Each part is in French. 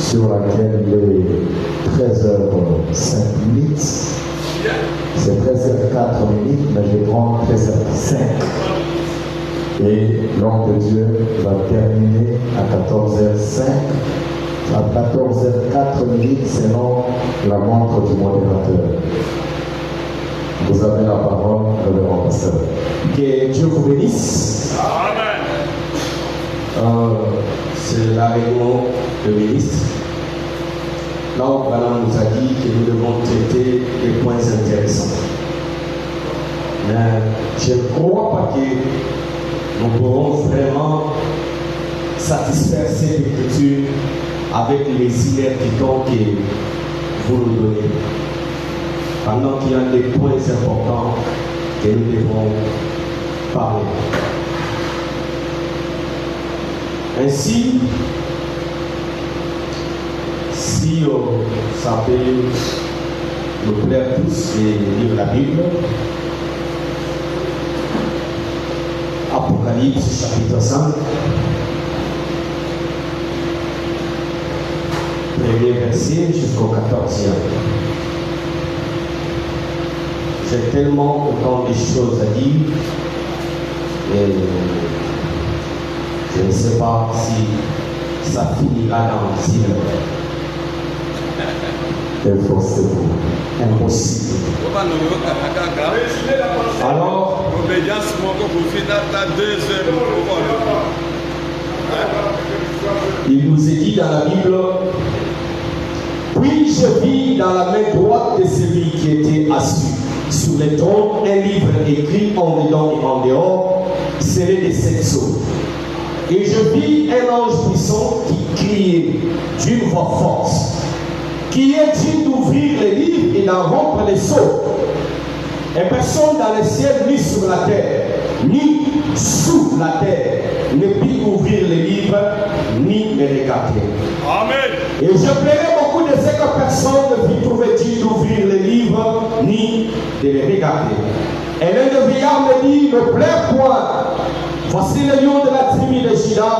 sur laquelle il est 13h05. C'est 13h04, mais je prends 13h05. Et l'homme de Dieu va terminer à 14h05, à 14h04 selon la montre du modérateur. Vous avez la parole, révérend pasteur. Que Dieu vous bénisse. Amen. C'est la réunion de ministres. Là où Balaam nous a dit que nous devons traiter des points intéressants. Mais je ne crois pas que nous pourrons vraiment satisfaire cette écriture avec les inertitons que vous nous donnez. Pendant qu'il y a des points importants que nous devons parler. Ainsi, si ça peut nous plaire tous de lire la Bible, Apocalypse chapitre 5, premier verset jusqu'au 14e. J'ai tellement autant de choses à dire et je ne sais pas si ça finira dans 6 heures. Efforcez-vous. Impossible. Alors, il nous est dit dans la Bible, puis je vis dans la main droite de celui qui était assis sur le trône un livre écrit en dedans et en dehors, scellé de 7 sceaux. Et je vis un ange puissant qui criait d'une voix forte, qui est digne d'ouvrir les livres et d'en rompre les sceaux. Et personne dans le ciel, ni sur la terre, ni sous la terre, ne peut ouvrir les livres, ni les regarder. Amen. Et je plairais beaucoup de ce que personne ne peut trouver digne d'ouvrir les livres, ni de les regarder. Et l'un des vieillards me dit, ne pleure point. Voici le lion de la tribu de Juda,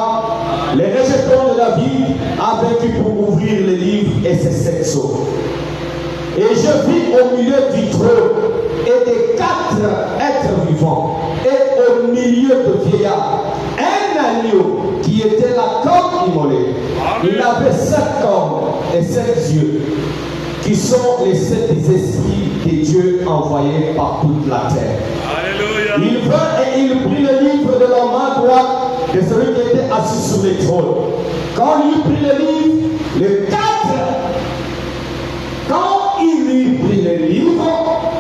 les rejetons de David, a vaincu pour ouvrir les livres et ses 7 sceaux. Et je vis au milieu du trône et des 4 êtres vivants, et au milieu de vieillards, un agneau qui était la corne immolée. Il avait 7 cornes et 7 yeux, qui sont les 7 esprits de Dieu envoyés par toute la terre. Alléluia. Il vint et il prit le livre de la main droite de celui qui était assis sur le trône. Quand il prit le livre, quand il lui prit le livre,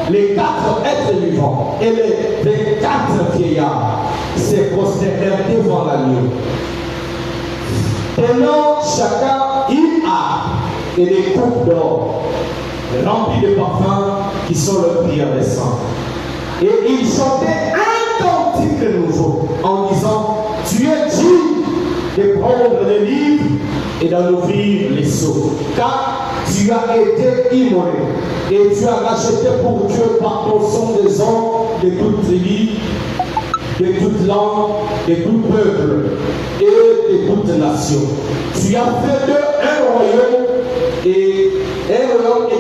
les 4 êtres vivants et les 4 vieillards se prosternèrent devant l'agneau, tenant chacun une harpe et des coupes d'or remplies de parfums qui sont le prière des saints. Et ils chantaient un cantique nouveau en disant, tu es digne de prendre le livre et d'en ouvrir les sceaux, car tu as été immolé et tu as racheté pour Dieu par ton sang des hommes de toute tribu, de toute langue, de tout peuple et de toute nation. Tu as fait d'eux un royaume et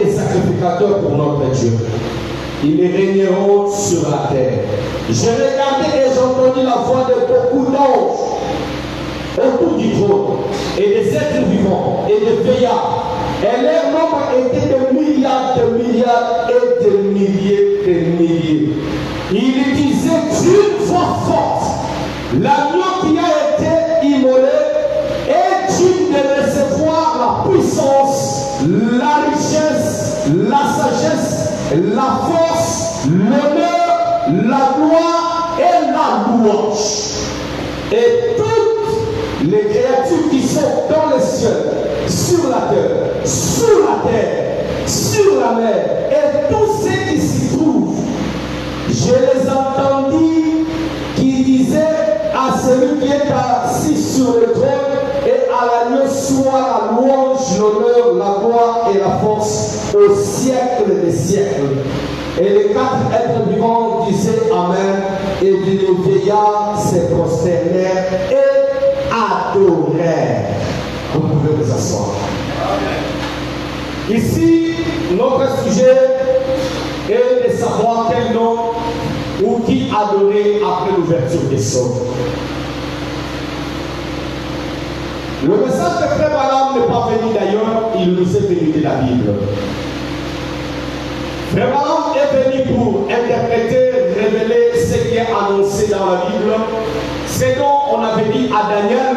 des sacrificateurs pour notre Dieu. Ils régneront sur la terre. J'ai regardé et j'ai entendu la voix de beaucoup d'anges autour du trône et des êtres vivants et des veillards. Et leur nombre était de milliards et de milliers de milliers. Il disait d'une voix forte, l'agneau qui a été immolé est digne de recevoir la puissance, la richesse, la sagesse, la force, l'honneur, la gloire et la louange. Et toutes les créatures qui sont dans les cieux, sur la terre, sous la terre, sur la mer, et tous ceux qui s'y trouvent, je les entendis qui disaient à celui qui est assis sur le trône et à l'agneau soit la louange, l'honneur, la gloire et la force au siècle des siècles. Et les 4 êtres vivants disaient Amen, et les vieillards se prosternèrent et adorèrent. Vous pouvez vous asseoir. Ici, notre sujet est de savoir quel nom ou qui adorer après l'ouverture des sommes. Le message de Frère Branham n'est pas venu d'ailleurs, il nous est venu de la Bible. Frère Branham est venu pour interpréter, révéler ce qui est annoncé dans la Bible, ce dont on avait dit à Daniel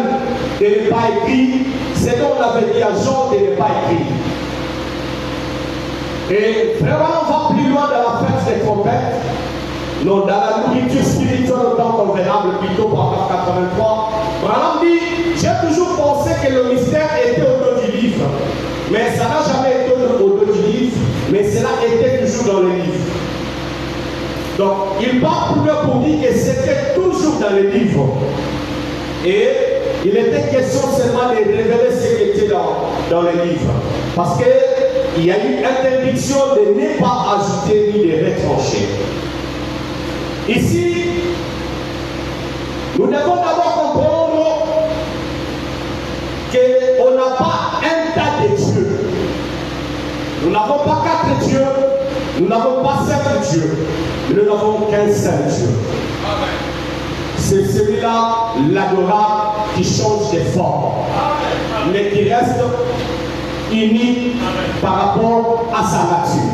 de ne pas écrire, ce dont on avait dit à Jean de ne pas écrire. Et Frère Branham va plus loin dans la fête des trompettes, non, dans la nourriture spirituelle au temps convenable, plutôt par 83. Branham dit, j'ai toujours pensé que le mystère était au dos du livre, mais ça n'a jamais été au dos du livre, mais cela était toujours dans le livre. Donc, il part plus loin pour dire que c'était toujours dans le livre. Et il était question seulement de révéler ce qui était dans le livre. Parce qu'il y a eu interdiction de ne pas ajouter ni de retrancher. Ici, nous devons d'abord comprendre qu'on n'a pas un tas de dieux. Nous n'avons pas 4 dieux, nous n'avons pas 7 dieux, nous n'avons qu'un seul Dieu. C'est celui-là, l'adorable, qui change de forme, mais qui reste uni par rapport à sa nature.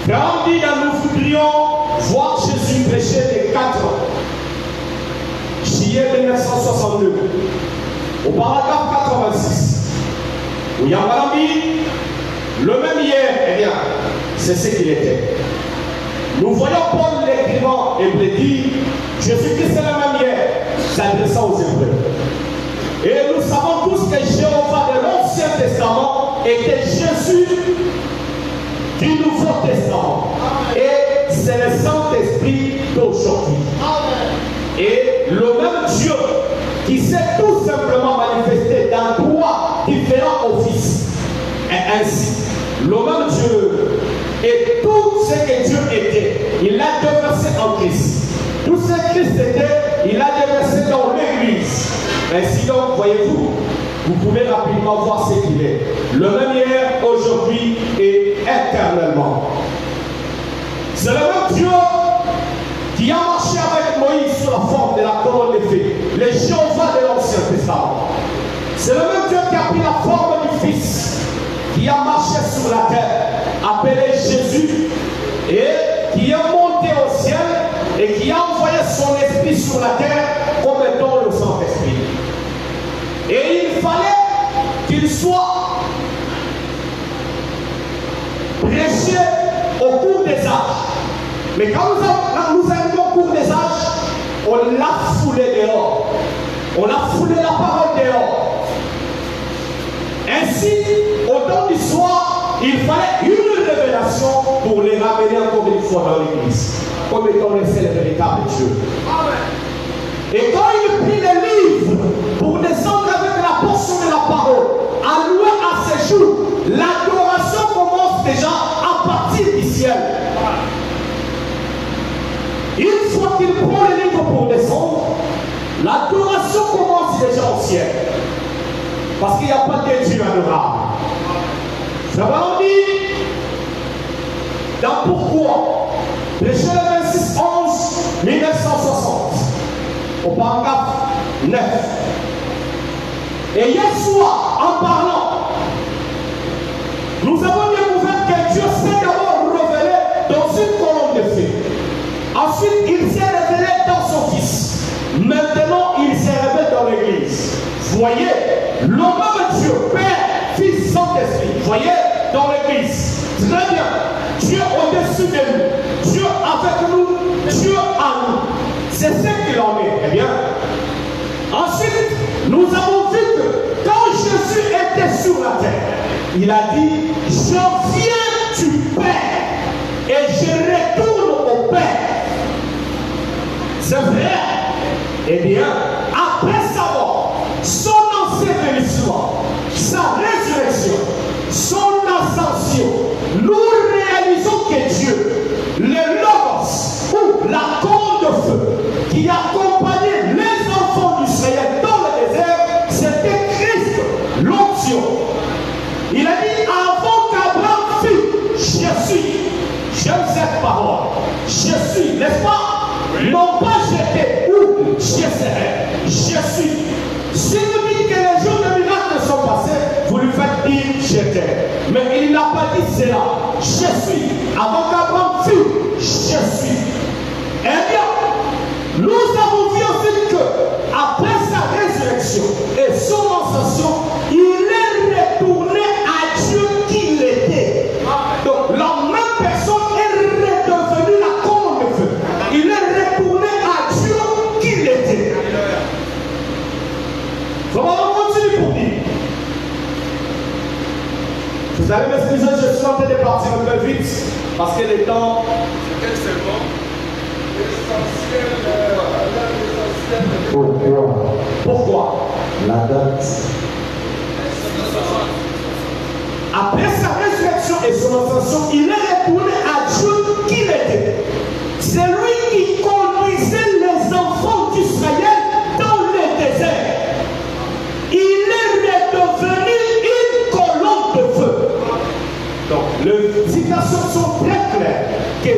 Quand dit dans nous voudrions voir Jésus prêcher les 4 juillet 1962, au paragraphe 86, où il y a dit, le même hier, eh bien, c'est ce qu'il était. Nous voyons Paul l'écrivant hébreu dire, Jésus-Christ est le même hier, s'adressant aux Hébreux. Et nous savons tous que Jéhovah de l'Ancien Testament était Jésus du Nouveau Testament. Et c'est le Saint-Esprit d'aujourd'hui. Et le même Dieu qui s'est tout simplement manifesté dans 3 différents offices. Et ainsi, le même Dieu et tout ce que Dieu était, il l'a déversé en Christ. Tout ce que Christ était, il l'a déversé dans l'Église. Ainsi donc, voyez-vous, vous pouvez rapidement voir ce qu'il est. Le même hier, aujourd'hui et éternellement. C'est le même Dieu qui a marché avec Moïse sous la forme de la colonne de feu, le Jéhovah de l'Ancien Testament. C'est le même Dieu qui a pris la forme du Fils, qui a marché sur la terre, appelé Jésus, et qui est monté au ciel, et qui a envoyé son esprit sur la terre comme étant le Saint-Esprit. Et il fallait qu'il soit prêché au cours des âges. Mais quand nous arrivons au cours des âges, on l'a foulé dehors. On a foulé la parole dehors. Ainsi, au temps du soir, il fallait une révélation pour les ramener encore une fois dans l'église, comme étant le seul véritable Dieu. Et quand il prit les livres pour descendre avec la portion de la parole, allouée à ses jours, l'adoration commence déjà à partir du ciel. Une fois qu'il prend les livres pour descendre, l'adoration commence déjà au ciel. Parce qu'il n'y a pas de Dieu adorable. Ça va on dit dans Pourquoi, prêcher le 26 11 1960, au paragraphe 9. Et hier soir, en parlant, nous avons découvert que Dieu s'est d'abord révélé dans une colonne de feu. Ensuite, il s'est révélé dans son Fils. Maintenant, il s'est révélé dans l'Église. Voyez, le même Dieu, Père, Fils, Saint-Esprit. Voyez, dans l'Église. Très bien. Dieu au-dessus de nous. Dieu avec nous. Dieu à nous. C'est ce qu'il en est. Eh bien. Ensuite, nous avons vu que quand Jésus était sur la terre, il a dit, je viens du Père et je retourne au Père. C'est vrai. Eh bien, après sa mort, son ensevelissement, sa résurrection, son ascension, nous réalisons que Dieu, le Logos, ou la colonne de feu, qui accompagnait les enfants d'Israël dans le désert, c'était Christ, le Je suis, n'est-ce pas? Non pas j'étais ou je serai. Je suis. Si vous dites que les jours de miracle sont passés, vous lui faites dire j'étais. Mais il n'a pas dit cela. Je suis. Avant qu'Abraham fût, je suis. Eh bien, nous avons vu ensuite que après sa résurrection et son ascension, il est retourné à Dieu qu'il était. Donc la même personne est redevenue la colonne de feu. Il est retourné à Dieu qu'il était. On continue pour dire. Vous allez m'excuser, je suis en train de partir un peu vite parce que le temps. C'est bon. Pourquoi? La date. Après sa résurrection et son ascension, il est retourné à Dieu qu'il était. C'est lui qui conduisait les enfants d'Israël dans le désert. Il est redevenu une colonne de feu. Donc, les citations sont très claires que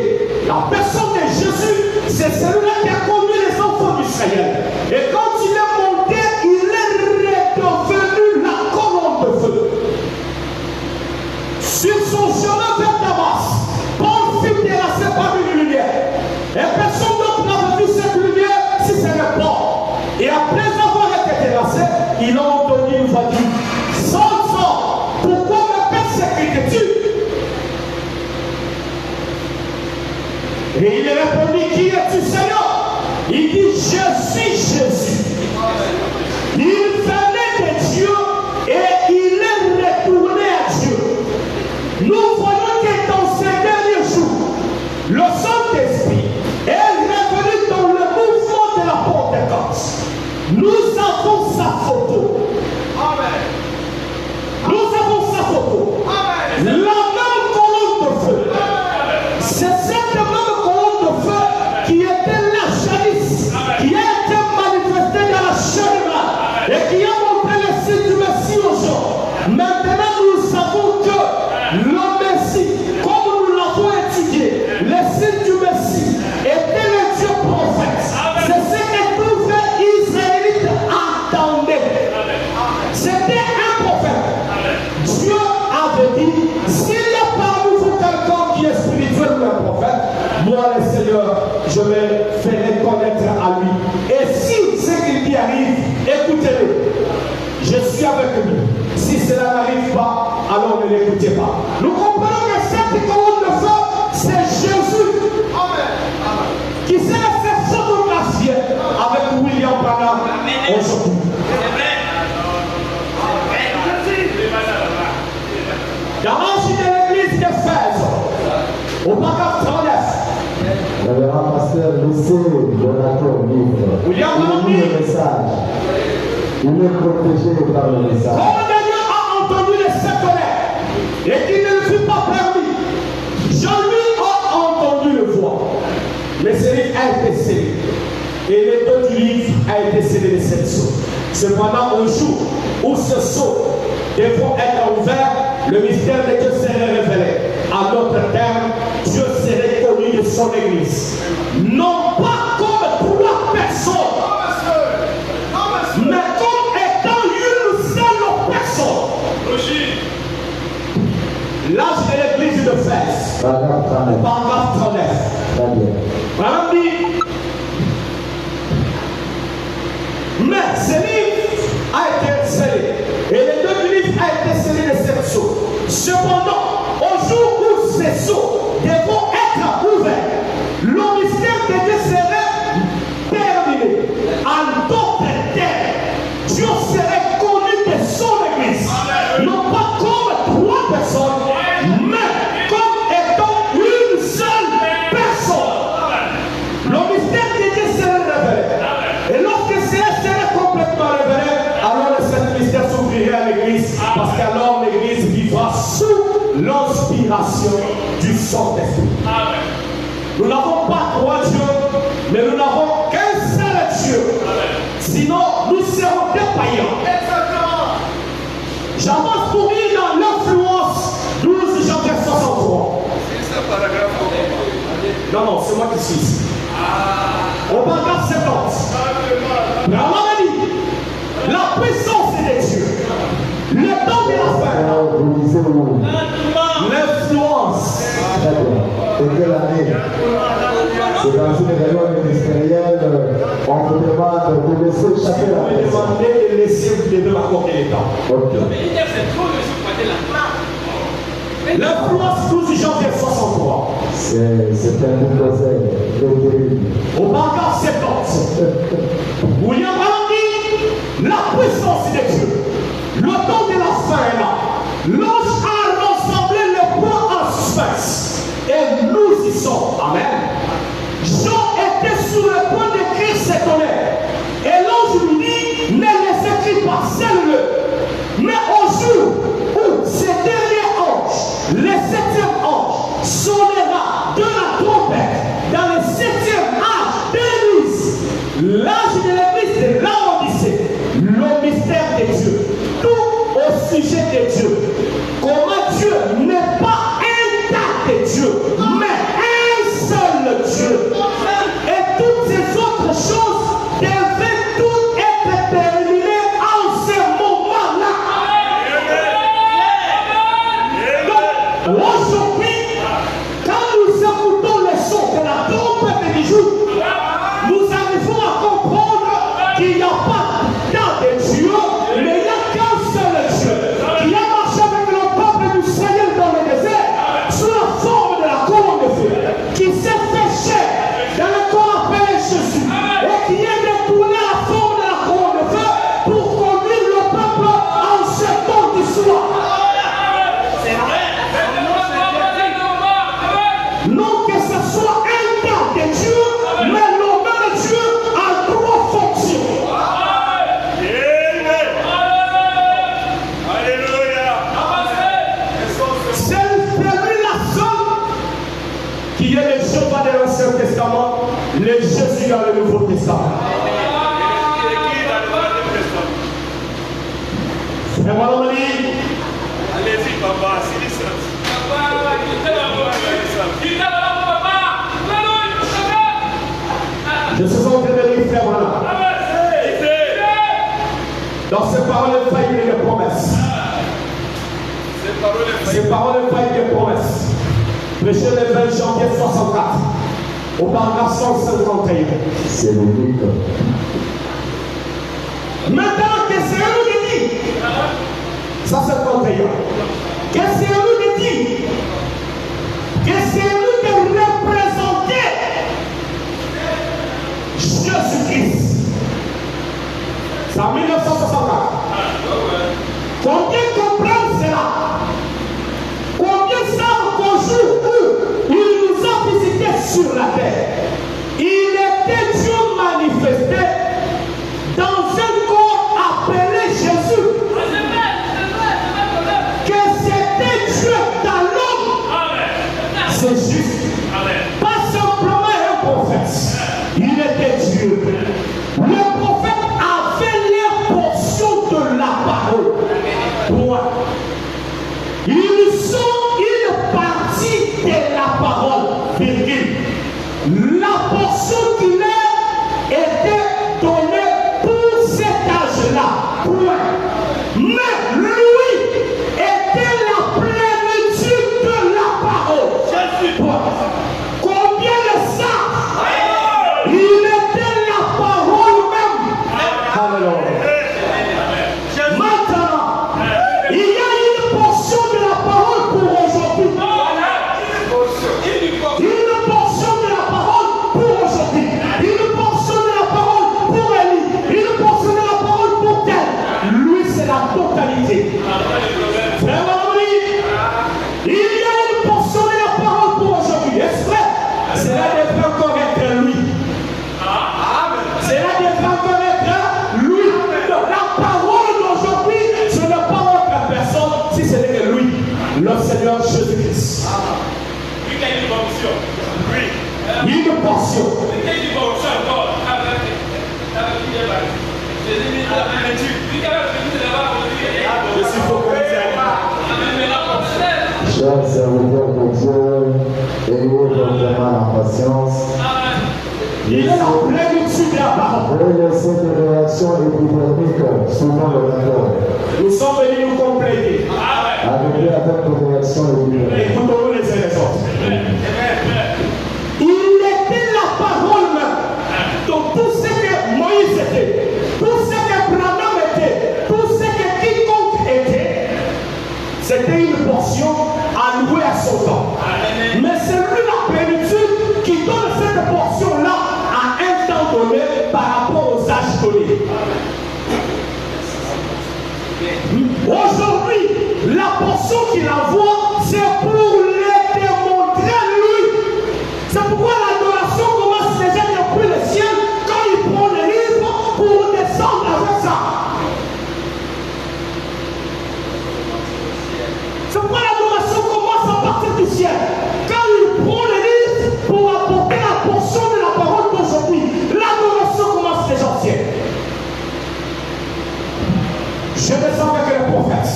la personne de Jésus, c'est celui-là qui a conduit les enfants d'Israël. Et quand il est monté, il est redevenu la colonne de feu. Sur son chemin vers Damas, Paul fut terrassé par une lumière. Et personne d'autre n'avait vu cette lumière si ce n'est Paul. Et après avoir été terrassé, il a entendu une voix dire: Saul, pourquoi me persécutes-tu? Et il répondit: Qui es-tu, Seigneur? Il dit: Je suis Jésus. Il venait de Dieu et il est retourné à Dieu. Nous voyons que dans ces derniers jours, le Saint-Esprit est revenu dans le mouvement de la Pentecôte. Nous avons sa photo. Amen. Nous avons sa photo. Amen. La même colonne de feu. C'est cette même colonne de feu qui était la jadis, qui a été manifestée dans la chair et qui a montré le signe du Messie aux gens. Maintenant, nous savons que le Messie, comme nous l'avons étudié, le signe du Messie était le Dieu prophète. C'est ce que tous les Israélites attendaient. C'était un prophète. Dieu avait dit: s'il y a parmi vous quelqu'un qui est spirituel ou un prophète, moi le Seigneur, je me ferai connaître à lui. Et si ce qu'il dit arrive, écoutez-le. Je suis avec lui. Si cela n'arrive pas, alors ne l'écoutez pas. Nous comprenons que cette colonne de feu, c'est Jésus. Amen. Qui s'est laissé photographier avec William Branham aujourd'hui. Dans l'Angile de l'église d'Éphèse, au paragraphe 39. Le révérend pasteur laissez l'orateur libre. William Branham dit le message. Il est protégé par le message. Quand Daniel a entendu les sept colères et qu'il ne lui fut pas permis, Jean-Louis a entendu le voix. Le livre a été scellé. Et le dos du livre a été scellé de sept sceaux. Cependant, au jour où ce sceau devront être ouverts, le mystère de Dieu serait révélé. À d'autres termes, Dieu serait connu de son Église. Non pas comme trois personnes, mais comme étant une seule personne. L'âge de l'église de Fès. Paragraphe 39. Paragraphe 39. Très bien. Madame dit: mais ce livre a été scellé. Et les deux livres a été scellé de sept sceaux. Cependant, au jour où ces sceaux devront être ouverts, le mystère de Dieu serait terminé. En d'autres termes, Dieu serait connu de son Église. Non pas comme trois personnes, mais comme étant une seule personne. Le mystère de Dieu serait révélé. Et lorsque cela serait complètement révélé, alors le Saint-Mystère s'ouvrirait à l'Église. Parce qu'alors l'Église vivra sous l'inspiration du Saint-Esprit. Nous n'avons pas trois dieux, mais nous n'avons qu'un seul Dieu. Sinon, nous serons des païens. J'avance pour lire dans l'influence 12 janvier 63. Non, c'est moi qui suis ici. Au paragraphe 70. Vraiment dit, la puissance est des dieux. Le temps de la fin. L'influence. Et quelle année? C'est dans une réunion ministérielle, on vous demande de laisser chacun la personne. Demandez de laisser, vous devez m'accorder le temps. L'influence 12 janvier 63. C'est un bulldozer. Au paragraphe 70. William Branham dit, la puissance des dieux. Le temps de la fin est là. L'ange a rassemblé les points en suspense. Et nous y sommes. Amen. Jean était sur le point d'écrire ses tonnerres. Et l'ange lui dit, ne les écris pas, scelle-le. Mais au jour où ce dernier ange, le 7e ange, sonnera de la trompette dans le 7e âge de l'Église, l'âge de l'Église de Laodicée, le mystère de Dieu, tout au sujet de Dieu. Comment Dieu n'est pas un tas de Dieu, mais un seul Dieu. Et toutes ces autres choses devaient toutes être terminées en ce moment-là. Donc, aujourd'hui, quand nous écoutons le son de la trompette du jour, nous arrivons à comprendre qu'il n'y a pas tant de Dieu, mais il n'y a qu'un seul Dieu qui a marché avec le peuple du Seigneur dans le désert sous la forme de la colonne de feu, qui s'est fait chair dans le corps appelé Jésus et qui est détourné la forme de la colonne de feu pour conduire le peuple en ce temps d'histoire. C'est vrai. Non que ce soit un temps de Dieu, mais le même Dieu a trois fonctions. C'est celui-là seul qui est le Jéhovah de l'Ancien Testament, le Jésus dans le Nouveau Testament. C'est moi l'homme dit. Allez-y, papa, c'est les Je suis en train de lire, frère Voilà. Dans ces paroles faillies et des promesses. Ces paroles faillies et des promesses. Prêché le 20 janvier 64. Au paragraphe 151. C'est le but. Maintenant que c'est eux qui dit. Ça c'est 31. Que c'est eux qui dit. Que c'est eux qui représenter Jésus-Christ. C'est en 1964. Combien comprennent cela? Combien savent qu'au jour où il nous a visités sur la terre, il était Dieu manifesté dans un corps appelé Jésus. Que c'était Dieu dans l'homme. C'est juste. Pas simplement un prophète. Il était Dieu. Le prophète avait les portions de la parole. Point. Ils sont une partie de la parole. Virgule. La portion qui leur était donnée pour cet âge-là. Point. Mais lui était la plénitude de la parole. Point. Combien de ça? Il était la parole même. Alléluia. Maintenant, il y a une portion de la parole pour aujourd'hui. Une portion de la parole pour aujourd'hui. Une portion de la parole pour Élie. Une portion de la parole pour tel. Lui, c'est la totalité. Frère Marie, il y a une portion de la parole pour aujourd'hui. Est-ce vrai? Cela devrait encore être lui. Cela devrait encore être lui. La parole d'aujourd'hui, ce n'est pas autre personne si ce n'est que lui, le Seigneur Jésus-Christ. Une portion. Je suis focalisé. patience. Il est la plénitude de la parole. Et laisser des réactions épidermiques suivant le vainqueur. Nous sommes venus nous compléter. Arriver avec des réactions épidermiques. Écoutons-nous les uns les autres. Il était la parole même. Donc tout ce que Moïse était, tout ce que Branham était, tout ce que quiconque était, c'était une portion allouée à son temps. Mais c'est lui la plénitude qui donne cette portion-là à un temps donné par rapport aux âges donnés. Aujourd'hui, la portion qu'il envoie, c'est pour les démontrer lui. C'est pourquoi l'adoration commence déjà depuis le ciel quand il prend le livre pour descendre avec ça. C'est pourquoi l'adoration commence à partir du ciel. Quand il prend le livre pour apporter la portion de la parole d'aujourd'hui, l'adoration commence déjà au ciel. Je descends avec les prophètes.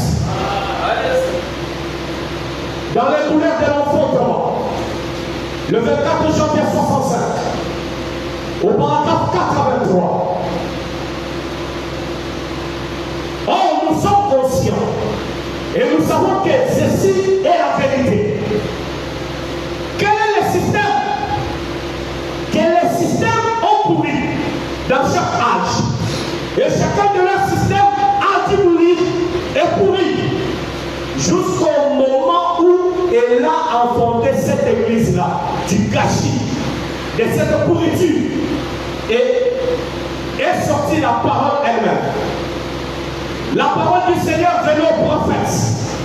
Dans les douleurs de l'enfantement, le 24 janvier 65, au paragraphe 83. Or, nous sommes conscients et nous savons que ceci est la vérité. Quel est le système? Que les systèmes ont pourri dans chaque âge. Et chacun de leurs systèmes a dû mourir et pourri jusqu'au moment où elle a enfanté cette église-là, du gâchis, de cette pourriture. Et est sortie la parole elle-même. La parole du Seigneur venait aux prophètes.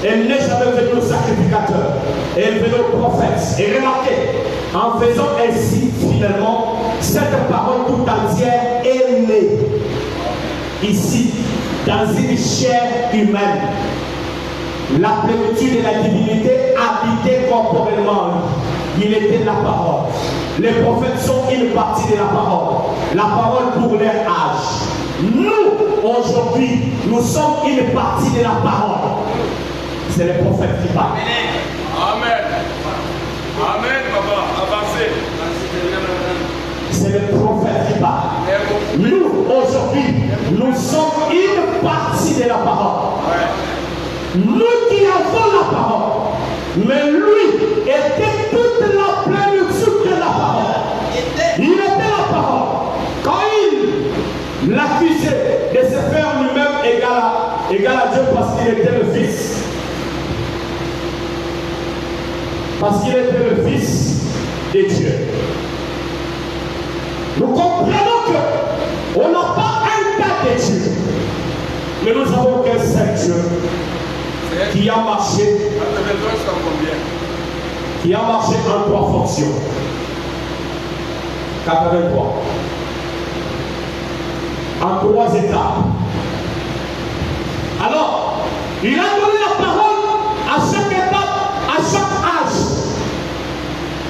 Elle n'est jamais venue aux sacrificateurs. Elle venait aux prophètes. Et remarquez, en faisant ainsi, finalement, cette parole tout entière est née ici, dans une chair humaine. La plénitude de la divinité habitait corporellement. Il était la parole. Les prophètes sont une partie de la parole. La parole pour leur âge. Nous, aujourd'hui, nous sommes une partie de la parole. C'est les prophètes qui parlent. Amen. Amen, papa. Avancez. C'est les prophètes qui parlent. Nous, aujourd'hui, nous sommes une partie de la parole. Nous qui avons la parole. Mais lui était toute la plénitude de la parole. Il était la parole. Quand il l'accusait de se faire lui-même égal à Dieu parce qu'il était le Fils. Parce qu'il était le Fils de Dieu. Nous comprenons qu'on n'a pas un tas de Dieu. Mais nous avons qu'un seul Dieu qui a marché. Qui a marché en 3 fonctions. 83. En 3 étapes. Alors, il a donné la parole à chaque étape, à chaque âge.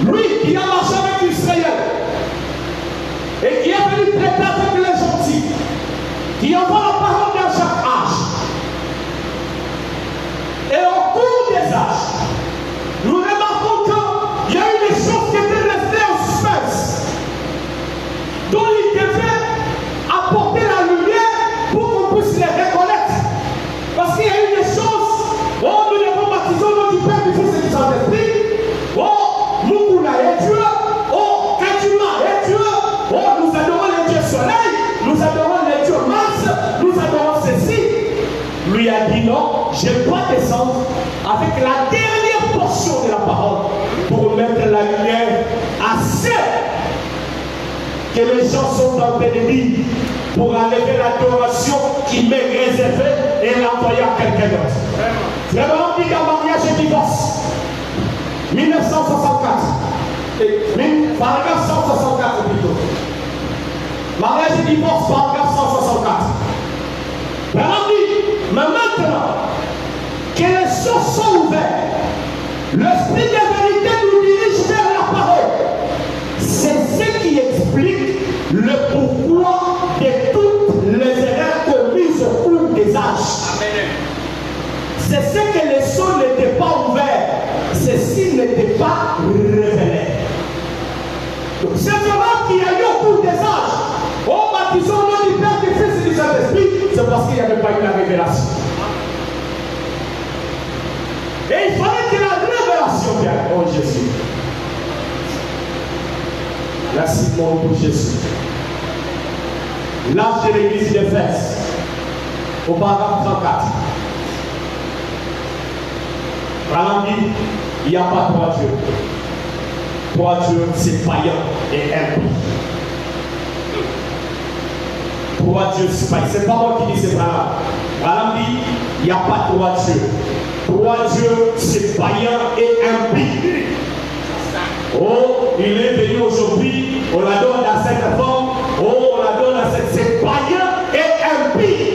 Lui qui a marché avec Israël et qui est venu traiter avec les gentils, qui envoie la parole dans chaque âge. Et au cours des âges, nous remarquons qu'il y a eu des choses qui étaient restées en suspense, dont il devait apporter la lumière pour qu'on puisse les reconnaître. Parce qu'il y a eu des choses, oh, nous devons baptiser au nom du Père, du Fils et du Saint-Esprit. Oh, Mukuna est Dieu. Oh, Kadima est Dieu. Oh, nous adorons le Dieu soleil. Nous adorons le Dieu Mars. Nous adorons ceci. Lui a dit non, je dois descendre avec la dernière portion de la parole pour mettre la lumière assez que les gens sont en train de dire pour enlever l'adoration qui m'est réservée et l'envoyer à quelqu'un d'autre. Vraiment dit qu'un mariage et divorce. 1964. Paragraphe 164 plutôt. Mariage et divorce, paragraphe 164. Vraiment dit, mais maintenant que les choses sont ouvertes, l'esprit de vérité nous dirige vers la parole. C'est ce qui explique le pourquoi de toutes les erreurs commises au cours des âges. C'est ce que les sceaux n'étaient pas ouverts, ceci n'était pas révélé. C'est vraiment qu'il y a eu au cours des âges. Oh, baptisons au nom du Père, du Fils et du Saint-Esprit. C'est parce qu'il n'y avait pas eu la révélation. Et il fallait que la révélation vienne. Oh Jésus. Merci mon pour Jésus. L'âge de l'église d'Éphèse, au paragraphe 34. Vraiment dit, il n'y a pas trois dieux. Trois dieux, c'est païen et impie. Trois dieux, c'est païen. C'est pas moi qui dis c'est pas. Vraiment dit, il n'y a pas trois dieux. Trois dieux, c'est païen et impie. Oh, il est venu aujourd'hui, on la donne à cette forme. Oh, on la donne à cette. C'est païen et impie.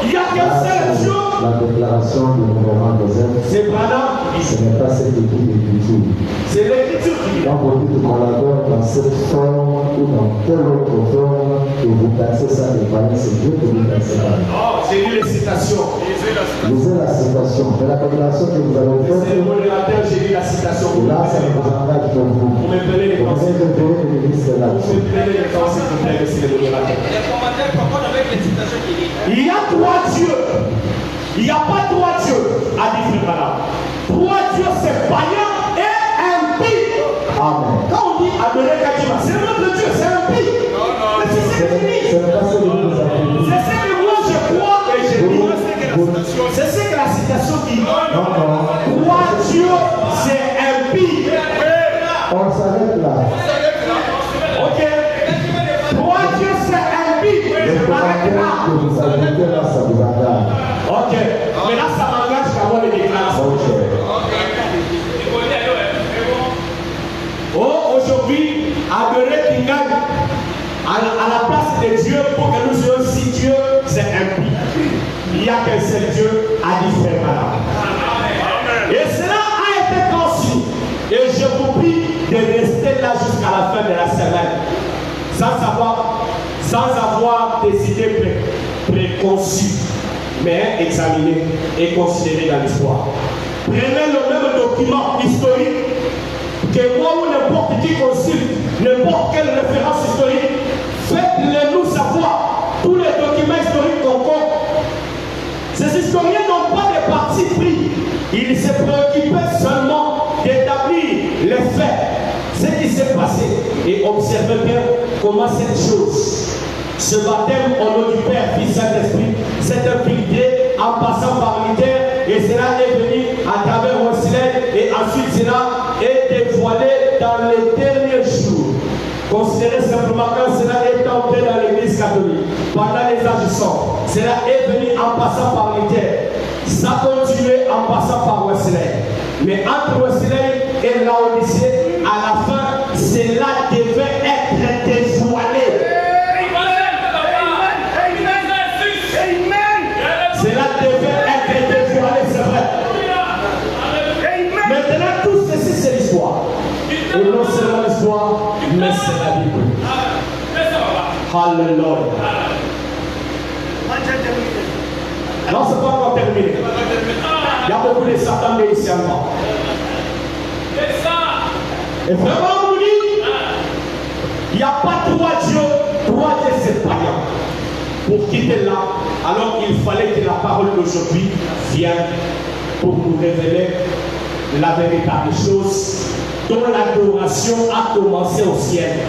Il y a qu'un seul Dieu. La déclaration du gouvernement Joseph, C'est Branham qui dit. ce n'est pas cette équipe d'écriture. C'est l'écriture qui dit. Quand vous dites qu'on la donne dans cette forme ou dans telle autre forme, et vous pensez ça des païens, c'est Dieu que vous pensez ça. Oh, j'ai lu les citations. Lisez la citation. Mais la déclaration que vous avez C'est faite, le modérateur, j'ai lu la citation. là, ça ne vous engage pour vous. Vous me prenez les Vous temps. venez de donner le ministre là. Vous me prenez les temps, s'il vous plaît, c'est le modérateur. Les commentaires concordent avec les citations qui disent. Il y a trois dieux. Il n'y a pas trois dieux, a dit Frère Branham. Trois dieux, c'est païen et impie. Amen. Quand on dit adorer Kadima, c'est notre Dieu, c'est impie. Mais c'est ce qu'il dit. Ce n'est pas ce que vous avez dit. C'est ce que moi je crois et je dis. C'est ce que la citation dit. Non, non. Trois dieux, c'est impie. On s'arrête là. Ok. Trois dieux, c'est impie. Le Je m'arrête commentaire là. que vous ajoutez là, ça vous engage. Ok. Mais là, ça m'engage qu'à moi les déclarations. Ok. Oh, aujourd'hui, adorer Kingan à la place de Dieu pour que nous soyons si Dieu, c'est impie. Il n'y a qu'un seul Dieu, a dit Frère Branham. Et cela a été conçu. Et je vous prie de rester là jusqu'à la fin de la semaine. Sans avoir des idées préconçues, mais examiner et considérer dans l'histoire. Prenez le même document historique que moi ou n'importe qui consulte, n'importe quelle référence historique, faites-le nous savoir. Tous les documents historiques concordent. Ces historiens n'ont pas de parti pris. Ils se préoccupaient seulement d'établir les faits, ce qui s'est passé, et observez bien comment cette chose, ce baptême au nom du Père, Fils, Saint-Esprit, s'est infiltré en passant par l'Éther, et cela est venu à travers Wesley, et ensuite cela est dévoilé dans les derniers jours. Considérez simplement quand cela est entré dans l'église catholique, pendant les âges sombres, cela est venu en passant par l'Éther. Ça a continué en passant par Wesley. Mais entre Wesley et Laodicée, à la fin, cela devait être dévoilé. Cela devait être dévoilé, c'est vrai. Maintenant, tout ceci, c'est l'histoire. Et non seulement l'histoire, mais c'est la Bible. Alléluia. Non, c'est pas encore terminé. Il y a beaucoup de Satan ici encore. Et vraiment, on nous dit, il n'y a pas trois dieux, c'est païen. Pour quitter là, alors il fallait que la parole d'aujourd'hui vienne pour nous révéler la véritable chose dont l'adoration a commencé au ciel.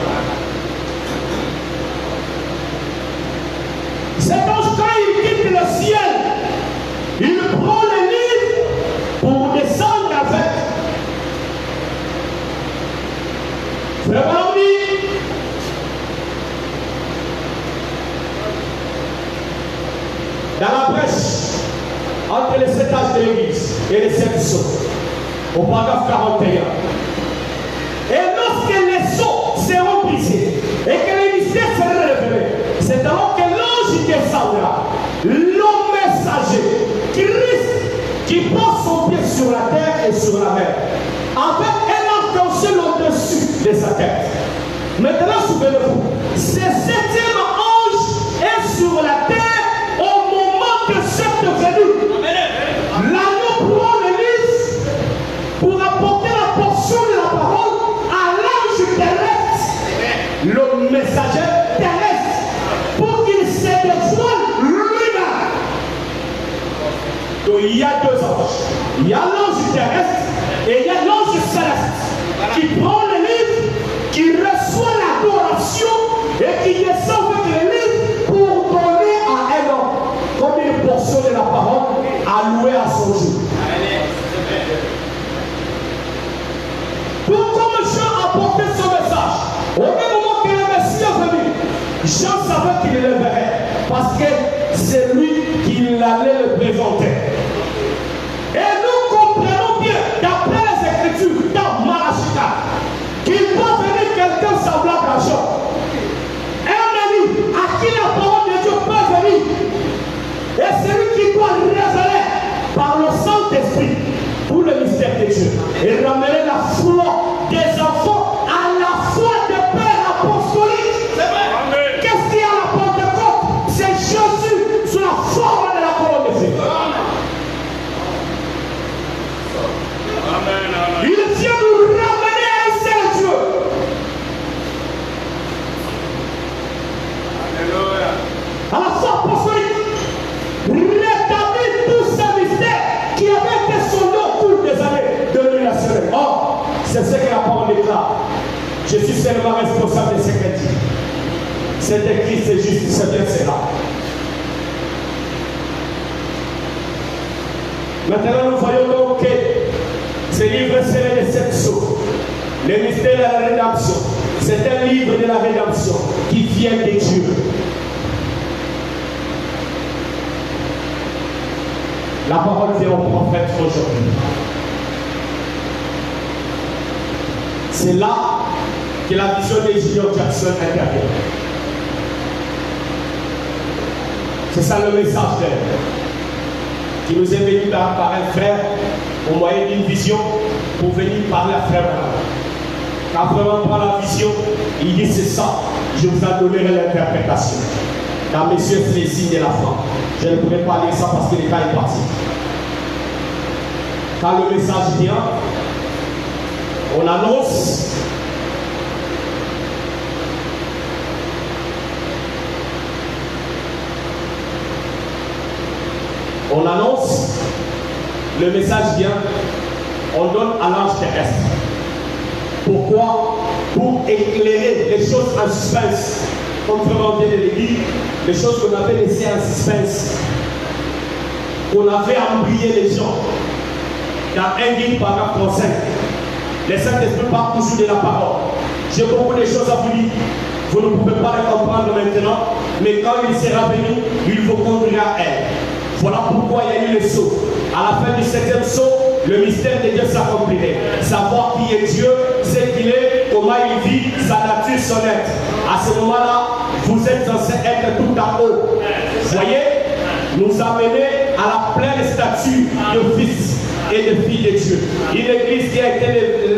Cet ange, quand il quitte le ciel, il prend le livre pour descendre avec. Vraiment dit, dans la brèche entre les 7 âges de l'église et les 7 sceaux, au paragraphe 41. Et lorsque les sceaux seront brisés et que les mystères seront révélés, c'est alors que l'ange descendra, l'homme messager, Christ, qui pose son pied sur la terre et sur la mer, avec un arc-en-ciel au-dessus de sa tête. Maintenant, souvenez-vous, ce 7e ange est sur la terre au moment de cette venue. L'agneau prend le livre pour apporter la portion de il y a deux anges. Il y a l'ange terrestre et il y a l'ange céleste qui prend le livre, qui reçoit l'adoration et qui descend avec le livre pour donner à un homme comme une portion de la parole allouée à son jour. Pour comme Jean apportait son message, au même moment que le Messie est venu, Jean savait qu'il le verrait parce que c'est lui qui allait le présenter. Et nous comprenons bien, d'après les Écritures, dans Malachie, qu'il doit venir quelqu'un semblable à Jean. Un ami à qui la parole de Dieu peut venir. Et c'est lui qui doit révéler par le Saint-Esprit tout le mystère de Dieu. Et ramener la foi des enfants à la foi des pères apostoliques. Qu'est-ce qu'il y a à la Pentecôte? C'est Jésus sous la forme de la colonne de feu. Il vient nous ramener à un seul Dieu. Alléluia. À la foi apostolique. Rétablir tous ces mystères qui avaient été sondés au cours des années de l'illumination. Or, c'est ce que la parole déclare. Je suis seulement responsable de ce qu'elle dit. C'est écrit, c'est juste, c'est bien cela. Maintenant, nous voyons donc que ce livre scellé de 7 sceaux, le mystère de la rédemption, c'est un livre de la rédemption qui vient de Dieu. La parole vient au prophète aujourd'hui. C'est là que la vision de Junior Jackson intervient. C'est ça le message d'elle, qui nous est venu par un frère au moyen d'une vision pour venir parler à frère. Quand vraiment prend la vision, il dit c'est ça, je vous donnerai l'interprétation. Car messieurs, c'est les signes de la fin. Je ne pourrais pas lire ça parce que le cas est parti. Quand le message vient, on annonce. On annonce, le message vient, on donne à l'ange terrestre. Pourquoi? Pour éclairer les choses en suspense. Comme vraiment bien de l'église, les choses qu'on avait laissées en suspense, qu'on avait embrouillé les gens. Dans 1 Guide, paragraphe 35, les Saint-Esprit parlent toujours de la parole. J'ai beaucoup de choses à vous dire. Vous ne pouvez pas les comprendre maintenant, mais quand il sera venu, il vous conduira à elle. Voilà pourquoi il y a eu le sceau. À la fin du 7e sceau, le mystère de Dieu s'accomplirait. Savoir qui est Dieu, ce qu'il est, comment il vit, sa nature, son être. À ce moment-là, vous êtes censés être tout en haut. Voyez, nous amener à la pleine stature de fils et de filles de Dieu. Une église qui a été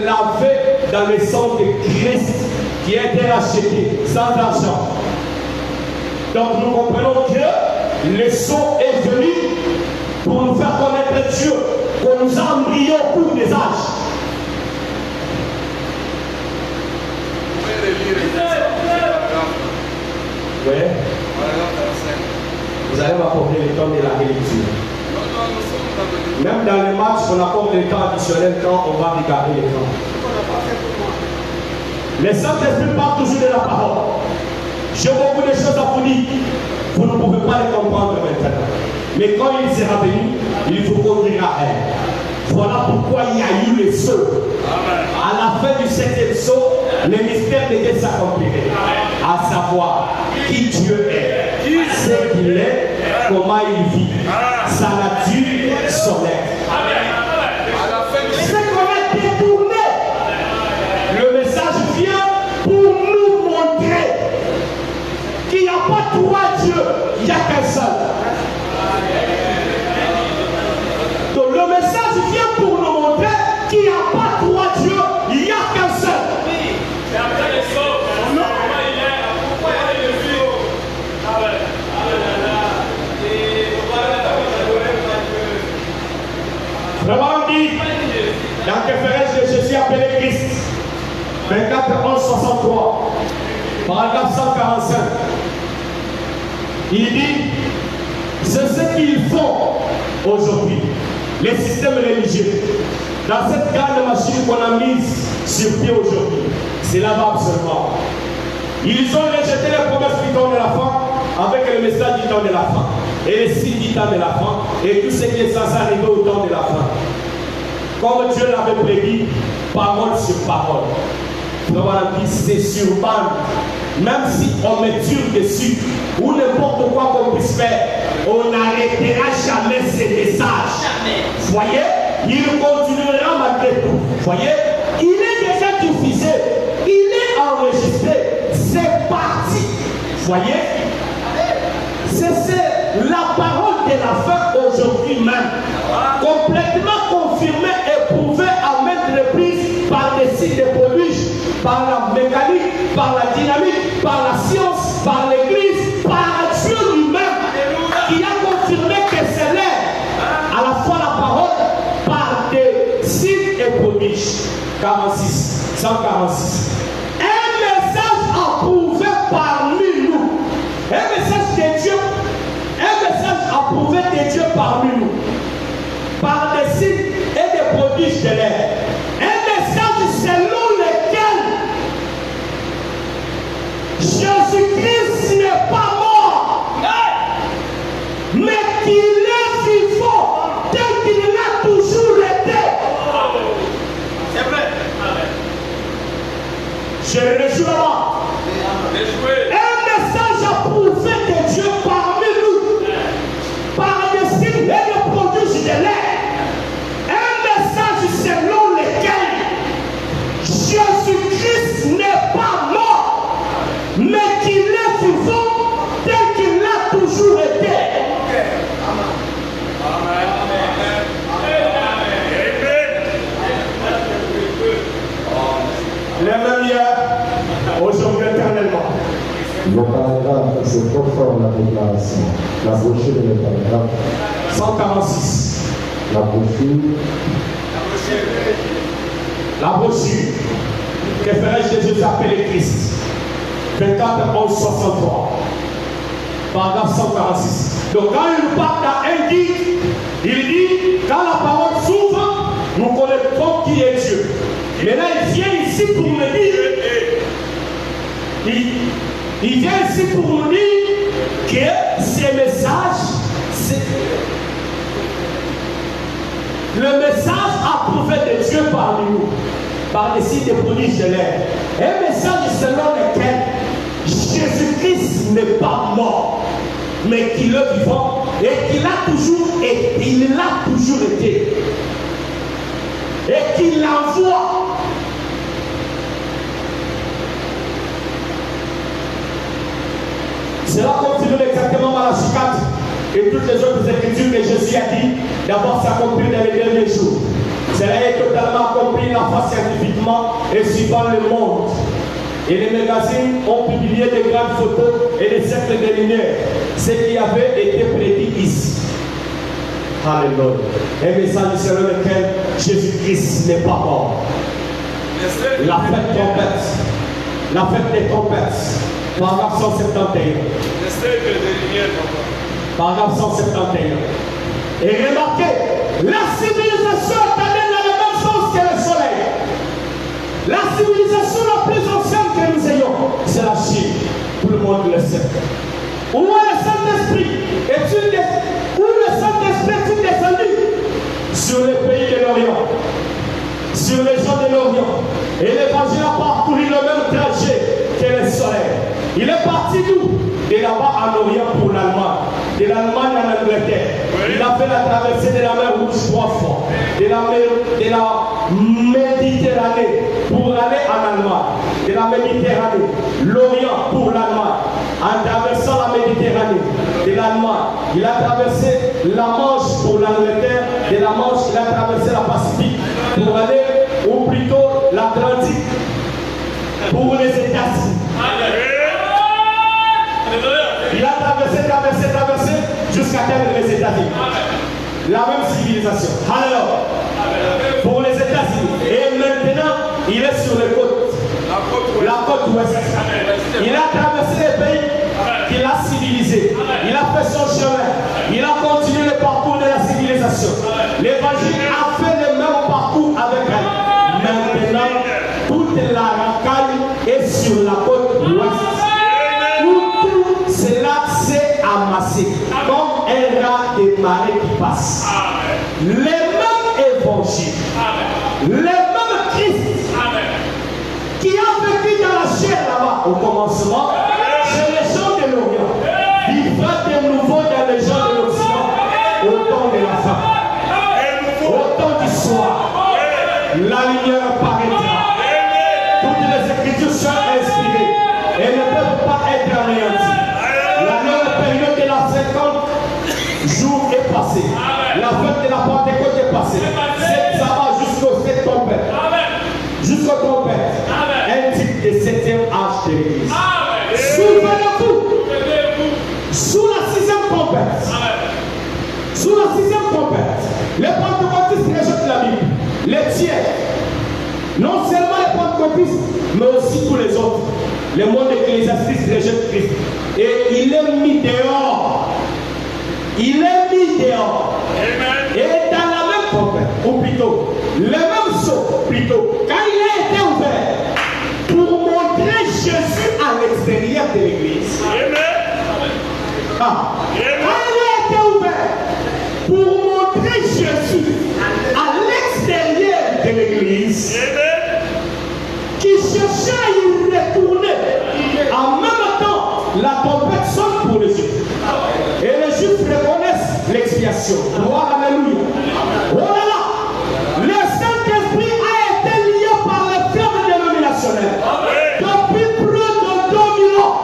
lavée dans le sang de Christ, qui a été rachetée sans argent. Donc nous comprenons que le sceau est venu pour nous faire connaître Dieu, qu'on nous a embryé au cours des âges. Oui. Vous allez m'apporter le temps de la relecture. Même dans les matchs, on apporte le temps additionnel quand on va regarder l'écran. Les Saint-Esprit parlent toujours de la parole. J'ai beaucoup de choses à vous dire. Vous ne pouvez pas les comprendre maintenant. Mais quand il sera venu, il vous conduira à elle. Voilà pourquoi il y a eu le sceau. À la fin du 7e sceau, le mystère de Dieu s'accomplirait. À savoir qui Dieu est, ce qu'il est, comment il vit, sa nature, son être. C'est qu'on a détourné. Le message vient pour nous montrer qu'il n'y a pas trois dieux, il n'y a qu'un seul. Donc le message vient pour nous montrer qu'il n'y a pas trois dieux, il n'y a qu'un seul. C'est après les sauts. Vraiment dit, dans Conférence de Jésus appelé Christ, 24 11 63, paragraphe 145, il dit, C'est ce qu'ils font aujourd'hui. Les systèmes religieux. Dans cette grande machine qu'on a mise sur pied aujourd'hui, c'est là-bas absolument. Ils ont rejeté les promesses du temps de la fin avec le message du temps de la fin. Et les signes du temps de la fin. Et tout ce qui est censé arriver au temps de la fin. Comme Dieu l'avait prédit, parole sur parole. C'est sur bande. Même si on met dur dessus, ou n'importe quoi qu'on puisse faire, on n'arrêtera jamais ces messages. Voyez, il continuera malgré tout. Voyez, il est déjà diffusé, il est enregistré, c'est parti. Voyez, c'est la parole de la fin aujourd'hui même, complètement confirmée et prouvée à maintes reprises par des signes de prodiges, par la mécanique, par la dynamique, par la science, par l'église, par Dieu lui-même, qui a confirmé que c'est l'air, à la fois la parole, par des signes et prodiges. 146. Un message approuvé parmi nous. Un message de Dieu. Un message approuvé de Dieu parmi nous. Par des signes et des prodiges de l'air. Un message selon lequel Jésus-Christ n'est pas mort, mais qu'il est vivant tel qu'il l'a toujours été. C'est vrai. Je le rejoue là-bas. Un message approuvé de Dieu parmi nous, par des signes et des prodiges de l'air. Un message selon lequel Jésus-Christ n'est pas mort, mais qu'il est vivant tel qu'il l'a toujours été. Les mêmes hier, aujourd'hui éternellement. Le paragraphe, c'est trop fort la déclaration. La brochure de paragraphe. 146. La brochure. La brochure. Que ferais-je de Jésus appelé Christ? 24, 11, 63. Paragraphe 146. Donc quand il nous parle d'un guide, il dit, quand la parole s'ouvre, nous connaîtrons qui est Dieu. Maintenant, il vient ici pour nous dire, il vient ici pour nous dire que ces messages, le message approuvé de Dieu parmi nous, par les signes des prodiges de l'air, un message selon lequel Jésus-Christ n'est pas mort, mais qu'il est vivant et qu'il a toujours été, il l'a toujours été, et qu'il l'envoie. Cela continue exactement Malachie 4 et toutes les autres écritures que Jésus a dit d'avoir s'accompli dans les derniers jours. Cela est totalement accompli la fois scientifiquement et suivant le monde. Et les magazines ont publié des grandes photos et des cercles de lumière. Ce qui avait été prédit ici. Alléluia. Un message selon lequel Jésus-Christ n'est pas mort. La fête trompette. La fête des trompettes. Paragraphe 171. Paragraphe 171. Et remarquez, la civilisation est allée dans le même sens que le soleil. La civilisation la plus ancienne que nous ayons, c'est la Chine. Tout le monde le sait. Où est le Saint-Esprit? Où le Saint-Esprit est-il descendu? Sur les pays de l'Orient. Sur les gens de l'Orient. Et l'évangile a parcouru le même trajet que le soleil. Il est parti d'où? De là-bas en Orient pour l'Allemagne. De l'Allemagne en Angleterre. Oui. Il a fait la traversée de la mer Rouge 3 fois. De la Méditerranée pour aller en Allemagne. De la Méditerranée. L'Orient pour l'Allemagne. En traversant la Méditerranée. De l'Allemagne. Il a traversé la Manche pour l'Angleterre. De la Manche, il a traversé la Pacifique pour aller, ou plutôt l'Atlantique, pour les États-Unis. Il a traversé jusqu'à atteindre les États-Unis. La même civilisation. Alors, pour les États-Unis. Et maintenant, il est sur les côtes. La côte ouest. Il a traversé les pays qu'il a civilisés. Il a fait son chemin. Il des marées qui passent. Les mêmes évangiles, les mêmes Christ qui a vécu dans la chair là-bas au commencement, c'est les gens de l'Orient. Il va de nouveau dans les gens de l'Occident au temps de la fin, au temps du soir. La lumière paraîtra. Toutes les écritures sont inspirées et ne peuvent pas être anéanties. La longue période de la 50 jours est passée. La fête de la Pentecôte est passée. Ça va jusqu'au 7 trompette. Jusqu'au trompette. Un type de 7e âge de l'Église. Souvenez-vous. Sous la 6e trompette. Sous la 6e trompette. Les pentecôtistes rejettent la Bible. Les tiers. Non seulement les pentecôtistes, mais aussi tous les autres. Le monde ecclésiastique rejette Christ. Et il est mis dehors. Il est mis dehors. Amen. Et dans la même trompette, ou plutôt, le même saut, plutôt, quand il a été ouvert, pour montrer Jésus à l'extérieur de l'église. Quand il a été ouvert, pour montrer Jésus à l'extérieur de l'église, qui cherchait à y retourner, en même temps, la trompette sonne pour les Juifs. Et les Juifs reconnaissent l'expiation. Gloire, alléluia. Oh là là, le Saint-Esprit a été lié par les flammes dénominationnelles depuis près de 2000 ans.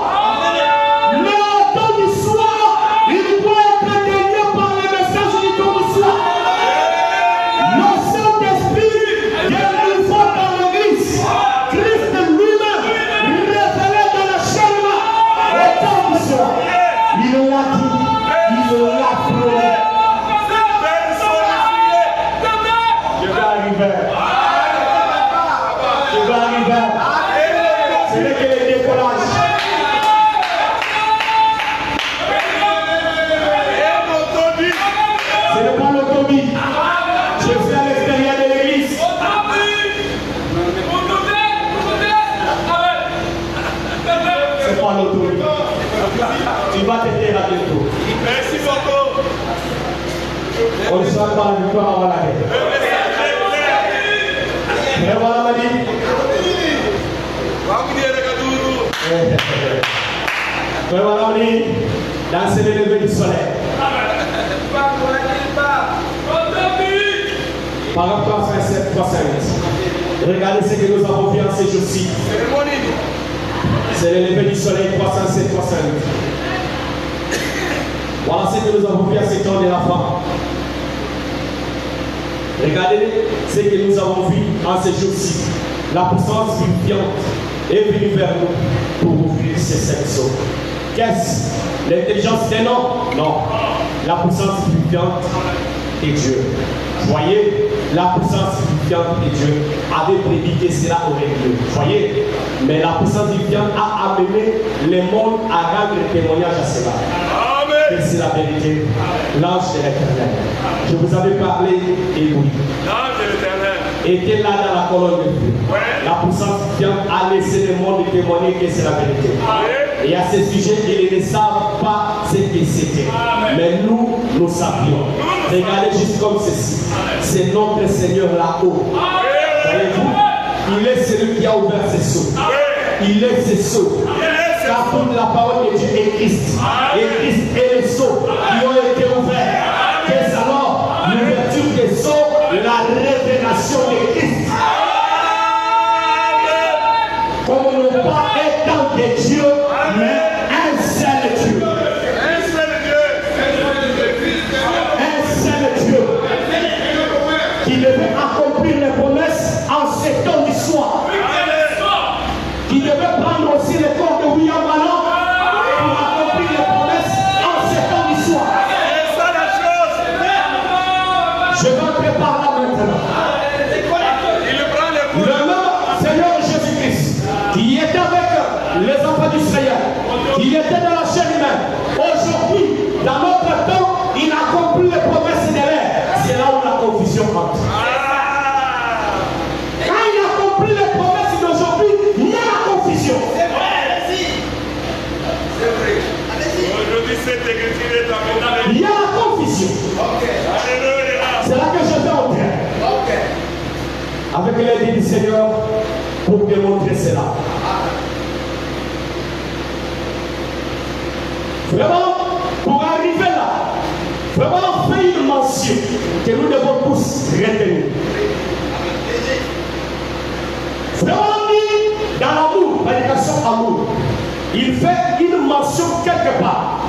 Mais au temps du soir, il doit être lié par les messages du temps du soir. Le Saint-Esprit est une fois dans l'église. Christ lui-même, révélé dans la chair au temps du soir. Il l'a dit, il l'a promis. Je vais arriver. Je vais arriver. Ce n'est que le décollage. Ce n'est pas l'automie. Je suis à l'extérieur de l'église. C'est pas l'automie. Tu vas t'aider à bientôt. Merci beaucoup. On ne sera pas la victoire avant la guerre. Et voilà ma vie. Et voilà ma vie. Danser le lever du soleil. Parole 327, 308. Regardez ce que nous avons vu en ces jours-ci. C'est le lever du soleil 307, 308. Voilà ce que nous avons vu à ce temps de la fin. Regardez ce que nous avons vu en ces jours-ci. La puissance vivifiante est venue vers nous pour ouvrir ces 7 sceaux. Qu'est-ce? L'intelligence des noms? Non. La puissance vivifiante de Dieu. Voyez, la puissance vivifiante de Dieu avait prédit que cela aurait lieu. Voyez, mais la puissance vivifiante a amené le monde à rendre témoignage à cela. Et c'est la vérité. L'ange de l'Éternel. Je vous avais parlé et oui. L'ange de l'Éternel était là dans la colonne de feu. La puissance vivifiante a laissé le monde témoigner que c'est la vérité. Et à ce sujet, ils ne savent pas ce que c'était. Mais nous, nous savions. Regardez juste comme ceci. C'est notre Seigneur là-haut. Voyez-vous, il est celui qui a ouvert ses sceaux. Il est ses sceaux. Car toute la parole de Dieu est Christ. Et Christ est les sceaux qui ont été ouverts. Qu'est-ce alors? L'ouverture des sceaux, la révélation de Christ. Comme ne pas étant de Dieu, mais un seul Dieu. Un seul Dieu. Qui devait accomplir les promesses en ce temps du soir. Qui devait prendre aussi le corps de William Ballon pour accomplir les promesses en ce temps du soir. Je vais entrer par là maintenant. Le même Seigneur Jésus-Christ qui était avec les enfants d'Israël, qui était dans la chair humaine, aujourd'hui, dans notre temps, il accomplit les promesses de l'air. C'est là où la confusion entre. Quand il accomplit les promesses d'aujourd'hui, il y a la confusion. C'est vrai, allez-y. C'est vrai. Allez-y. Aujourd'hui, cette écriture est amenée. Il y a la confusion. avec l'aide du Seigneur pour démontrer cela. Vraiment, pour arriver là, vraiment faire une mention que nous devons tous retenir. Vraiment mis dans l'amour, l'éducation amour, il fait une mention quelque part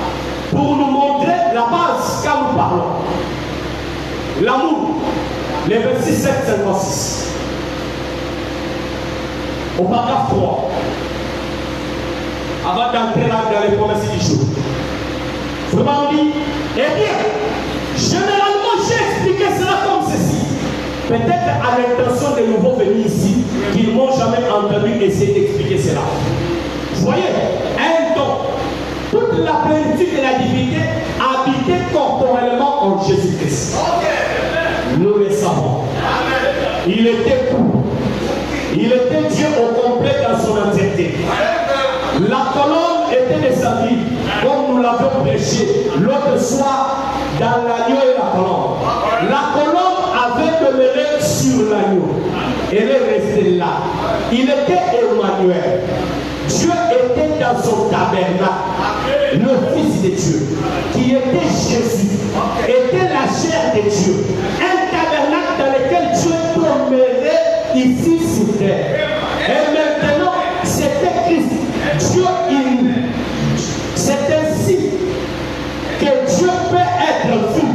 pour nous montrer la base quand nous parlons. L'amour, les versets 7, 56. Au paragraphe 3, avant d'entrer là dans les promesses du jour. Vraiment on dit, eh bien, généralement j'ai expliqué cela comme ceci. Peut-être à l'intention des nouveaux venus ici, qui ne m'ont jamais entendu essayer d'expliquer cela. Vous voyez, un don, toute la plénitude de la divinité habitait corporellement en Jésus-Christ. Nous le savons. Il était tout. Il était Dieu au complet dans son entièreté. La colonne était descendue, comme nous l'avons prêché l'autre soir dans l'agneau et la colonne. La colonne avait demeuré sur l'agneau. Elle est restée là. Il était Emmanuel. Dieu était dans son tabernacle. Le Fils de Dieu, qui était Jésus, était la chair de Dieu. Un tabernacle dans lequel Dieu demeurait ici sur terre. Et maintenant, c'était Christ. Dieu, c'est ainsi que Dieu peut être vu.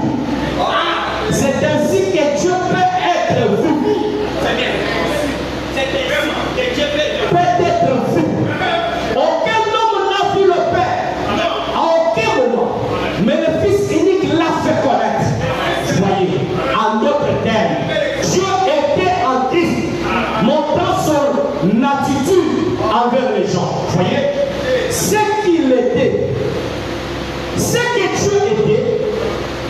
C'est ainsi que Dieu peut être vu. C'est bien. C'est ainsi que Dieu Peut être vu. Aucun homme n'a vu le Père. À aucun moment. Mais le Fils unique l'a fait connaître. Voyez, en d'autres termes, Dieu était en Christ, montrant son attitude envers les gens. Voyez, ce qu'il était, ce que Dieu était,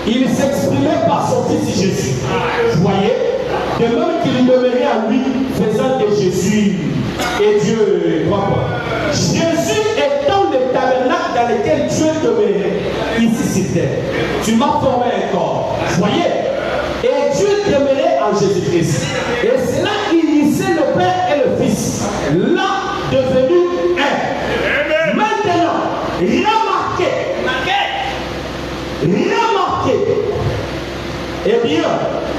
il s'exprimait par son Fils Jésus. Voyez, de même qu'il demeurait en lui, faisant de Jésus et Dieu propre. Jésus étant le tabernacle dans lequel Dieu demeurait, ici sur terre. Tu m'as formé un corps. Voyez, et Dieu demeurait en Jésus-Christ. Et cela unissait le Père et le Fils. Là, devenu un. Maintenant, remarquez, eh bien,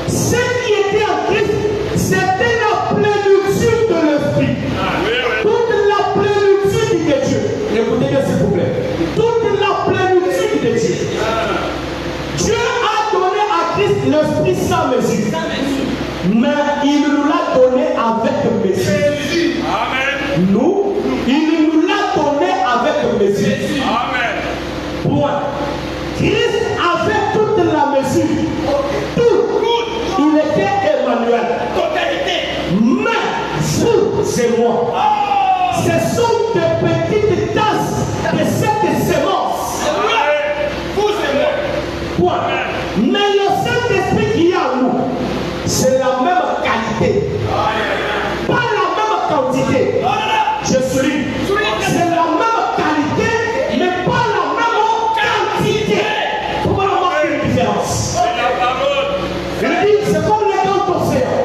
ce qui était en Christ, c'était la plénitude de l'Esprit. Toute la plénitude de Dieu. Écoutez bien s'il vous plaît. Toute la plénitude de Dieu. Dieu a donné à Christ l'Esprit sans mesure. Mais il nous l'a donné avec mesure. Amen. Nous, il nous l'a donné avec mesure. Amen. Point. Christ avait toute la mesure. Tout. Il était Emmanuel. Mais vous et moi, ce sont des petites tasses de cette sémence. Vous et moi. Point. Mais le Saint-Esprit qui est en nous, c'est la même qualité. Pas la même quantité. Je souligne. C'est la même qualité, mais pas la même quantité. Comment on marque une différence? C'est la parole. Je dis, c'est comme les grands océans.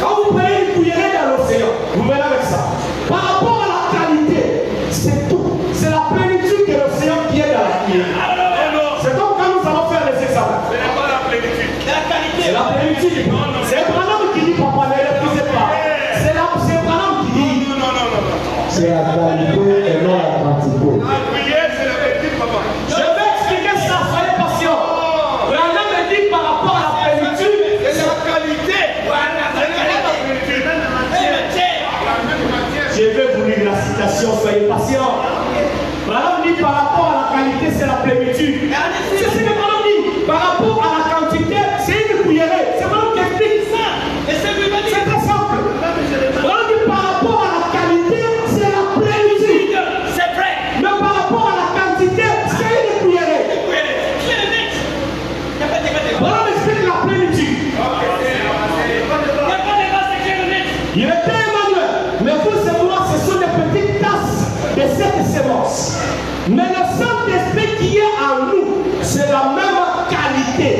Quand vous prenez une cuillerée dans l'océan, vous venez avec ça. Par rapport à la qualité, c'est tout. C'est la plénitude de l'océan qui est dans la cuillerée. C'est comme quand nous allons faire les examens. Ce n'est pas la plénitude. C'est la plénitude. C'est Branham qui dit, papa, ne refusez pas. C'est Branham qui dit. Non. C'est la qualité et non la quantité. La prière, c'est la plénitude, papa. Je vais expliquer ça, soyez patient. Branham me dit par rapport à la plénitude, C'est la qualité. Voilà, Ce n'est pas la plénitude. La même matière. je vais vous lire la citation, soyez patient. Branham dit par rapport à la qualité, c'est la plénitude. C'est ce que Branham dit. Par rapport à la quantité, c'est une cuillerée. C'est Branham qui explique ça. C'est très simple. Branham dit par rapport à la qualité, c'est la plénitude. c'est vrai. Mais par rapport à la quantité, c'est une cuillerée. Branham explique la plénitude. Il était Emmanuel, mais vous et moi, ce sont des petites tasses de cette sémence. Mais le Saint-Esprit qui est en nous, c'est la même qualité,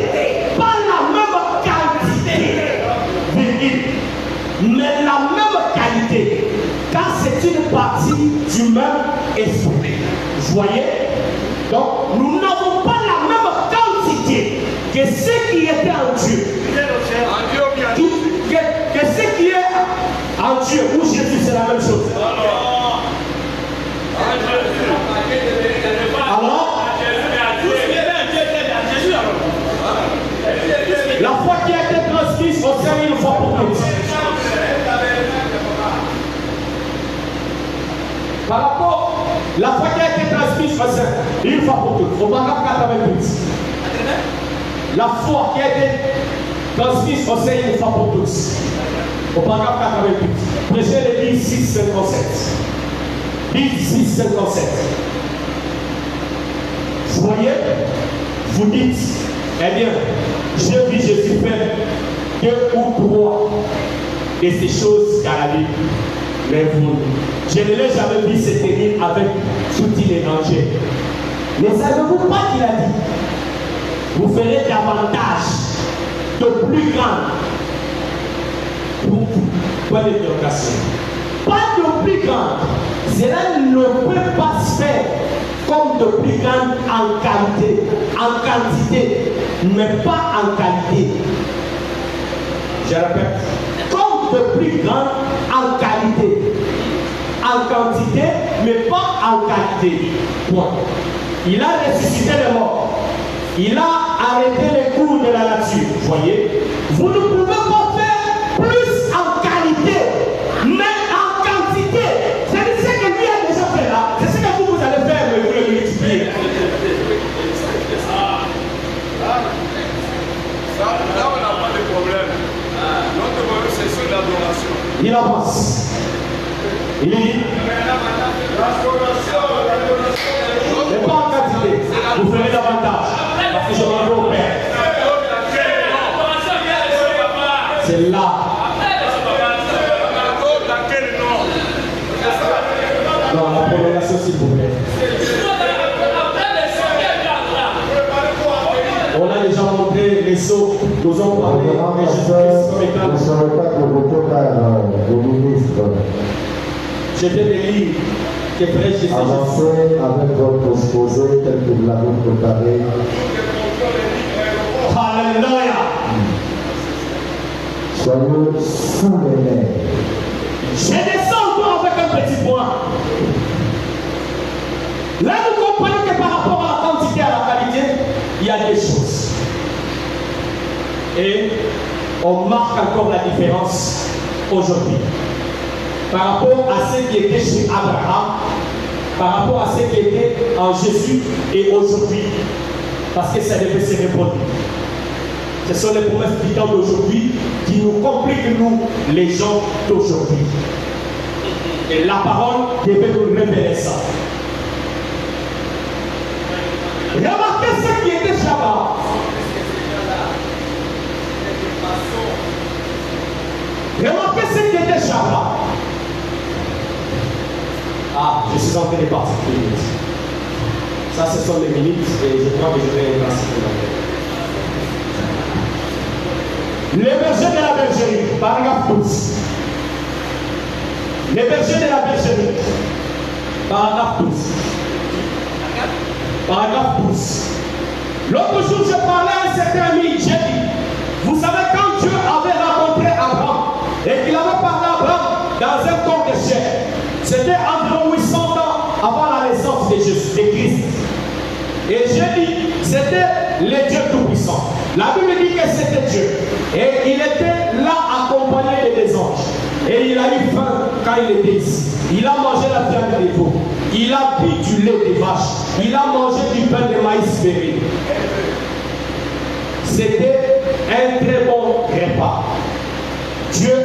pas la même quantité. Mais partie du même esprit. Vous voyez? Donc, nous n'avons pas la même quantité que ce qui était en Dieu. Que ce qui est en Dieu ou Jésus, c'est la même chose. Alors, la foi qui a été transmise au Seigneur une fois pour toutes. Par rapport à la foi qui a été transmise au Seigneur une fois pour toutes. Au paragraphe 88. La foi qui a été transmise au Seigneur une fois pour tous. Au paragraphe 88. Prêchez le 1657. 1657. Vous voyez, vous dites, eh bien, j'ai vu Jésus faire 2 ou 3 de ces choses dans la Bible. Mais vous, je ne l'ai jamais vu se tenir avec tout les dangers. Ne savez-vous pas qu'il a dit? Vous ferez davantage de plus grands. Point d'interrogation. Pas de plus grandes. Cela ne peut pas se faire comme de plus grandes en quantité, mais pas en qualité. Je répète, comme de plus grandes en qualité, en quantité, mais pas en qualité. Point. Il a ressuscité les morts. Il a arrêté les cours de la nature. Vous voyez, vous ne pouvez pas faire plus en qualité, mais en quantité. C'est ce que lui a déjà fait là. C'est ce que vous allez faire, mais vous le multipliez. Là, on n'a pas de problème. Notre problème, c'est sur l'adoration. Il avance. Il dit, mais pas en quantité. Vous ferez davantage. Parce que je m'en vais au Père. C'est là. Non, la prolongation, s'il vous plaît. On a déjà montré les sauts. Nous avons parlé de Jésus-Christ comme étant. Ne serait pas de voter par le ministre. Je viens de lire que prêche Jésus. Avancez avec votre exposé tel que vous l'avez préparé. Alléluia. Soyez sous les mains. Je descends encore avec un petit point. Là, vous comprenez que par rapport à la quantité et à la qualité, il y a des choses. Et on marque encore la différence aujourd'hui. Par rapport à ce qui était chez Abraham, par rapport à ce qui était en Jésus et aujourd'hui. Parce que ça devait se répondre. Ce sont les promesses vivantes d'aujourd'hui qui nous compliquent, nous, les gens d'aujourd'hui. Et la parole devait nous révéler ça. Remarquez ce qui était Shabbat. Remarquez ce qui était Shabbat. Ah, je suis en train de partir. Ça, ce sont les minutes et je crois que je vais passer. Les bergers de la bergerie, paragraphe 12. Les bergers de la bergerie, paragraphe 12. Paragraphe 12. L'autre jour, je parlais à un certain ami, j'ai dit, vous savez, quand Dieu avait rencontré Abraham et qu'il avait parlé à Abraham dans un corps de chair, c'était environ 800 ans avant la naissance de Jésus, de Christ. Et j'ai dit, c'était le Dieu Tout-Puissant. La Bible dit que c'était Dieu. Et il était là accompagné des anges. Et il a eu faim quand il était ici. Il a mangé la viande des veaux. Il a bu du lait des vaches. Il a mangé du pain de maïs béni. C'était un très bon repas. Dieu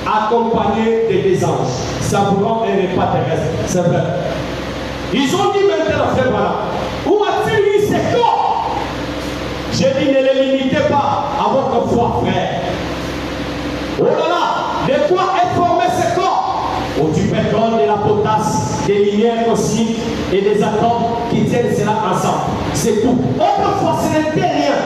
accompagné des anges. Ça vous rend un repas terrestre. C'est vrai. Ils ont dit maintenant, frère, voilà. Où a-t-il mis ces corps? J'ai dit, ne les limitez pas à votre foi, frère. Oh là là, de quoi est formé ce corps? Oh, du pétrole, de la potasse, des lumières cosmiques et des atomes qui tiennent cela ensemble. C'est tout. Autrefois, ce n'était rien.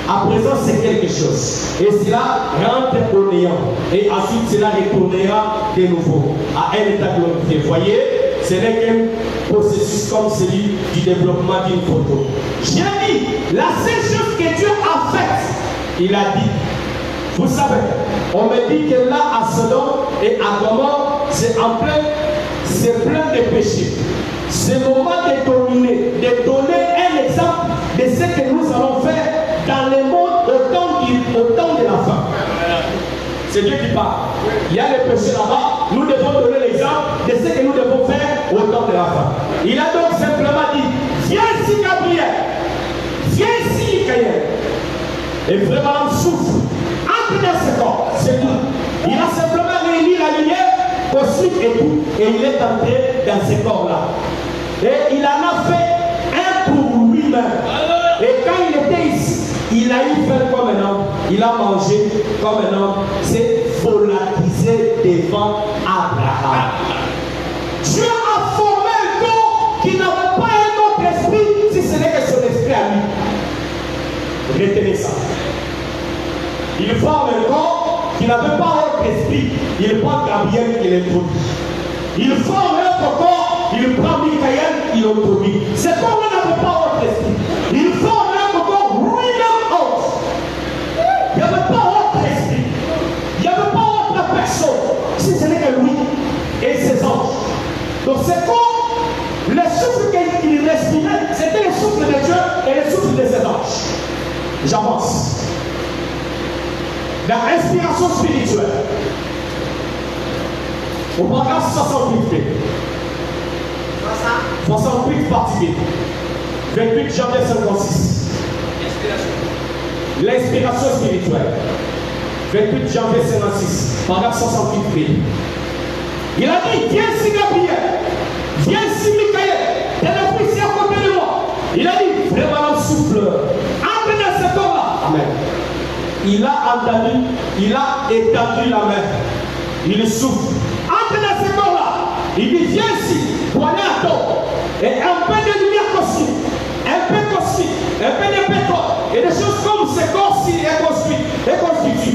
À présent, c'est quelque chose. Et cela rentre au néant. Et ensuite, cela retournera de nouveau à un état glorifié. Vous voyez, ce n'est qu'un processus comme celui du développement d'une photo. J'ai dit, la seule chose que Dieu a faite, il a dit. Vous savez, on me dit que là, à Sodome et à Gomorrhe, c'est plein de péchés. C'est le moment de donner un exemple de ce que nous allons faire dans le monde au temps de la fin. C'est Dieu qui parle. Il y a les péchés là-bas. Nous devons donner l'exemple de ce que nous devons faire au temps de la fin. Il a donc simplement dit, viens ici Gabriel, viens ici Michael. Et vraiment souffle. Entre dans ce corps, c'est tout. Il a simplement réuni la lumière, cosmique et tout, et il est entré dans ce corps-là. Et il en a fait un pour lui-même. Et quand il était ici, il a eu fait comme un homme, il a mangé comme un homme, c'est volatilisé devant Abraham. Dieu a formé un corps qui n'avait pas un autre esprit, si ce n'est que son esprit à lui. Retenez ça. Il forme un corps qui n'avait pas autre esprit. Il prend Gabriel et l'introduit. Il forme un autre corps, il prend Michael, il l'introduit. Ce corps-là n'avait pas autre esprit. Il forme un autre corps lui-même autre. Il n'y avait pas autre esprit. Il n'y avait pas autre personne. Si ce n'est que lui et ses anges. Donc ce corps, le souffle qu'il respirait, c'était le souffle de Dieu et le souffle de ses anges. J'avance. La respiration spirituelle. Au paragraphe 68b. 68 partie B. 28 janvier 56. L'inspiration spirituelle. 28 janvier 56. Paragraphe 68b. Il a dit, viens ici Gabriel. Viens ici Michael. T'es le ici à côté de moi. Il a dit, vraiment souffle. Entre dans ce corps-là. Amen. Il a entendu, il a étendu la main. Il souffle. Entre dans ce corps-là. Il dit, viens ici, pour aller à toi. Et un peu de lumière cosmique, un peu cosmique, un peu de pétrole, et des choses comme ce corps-ci est constitué.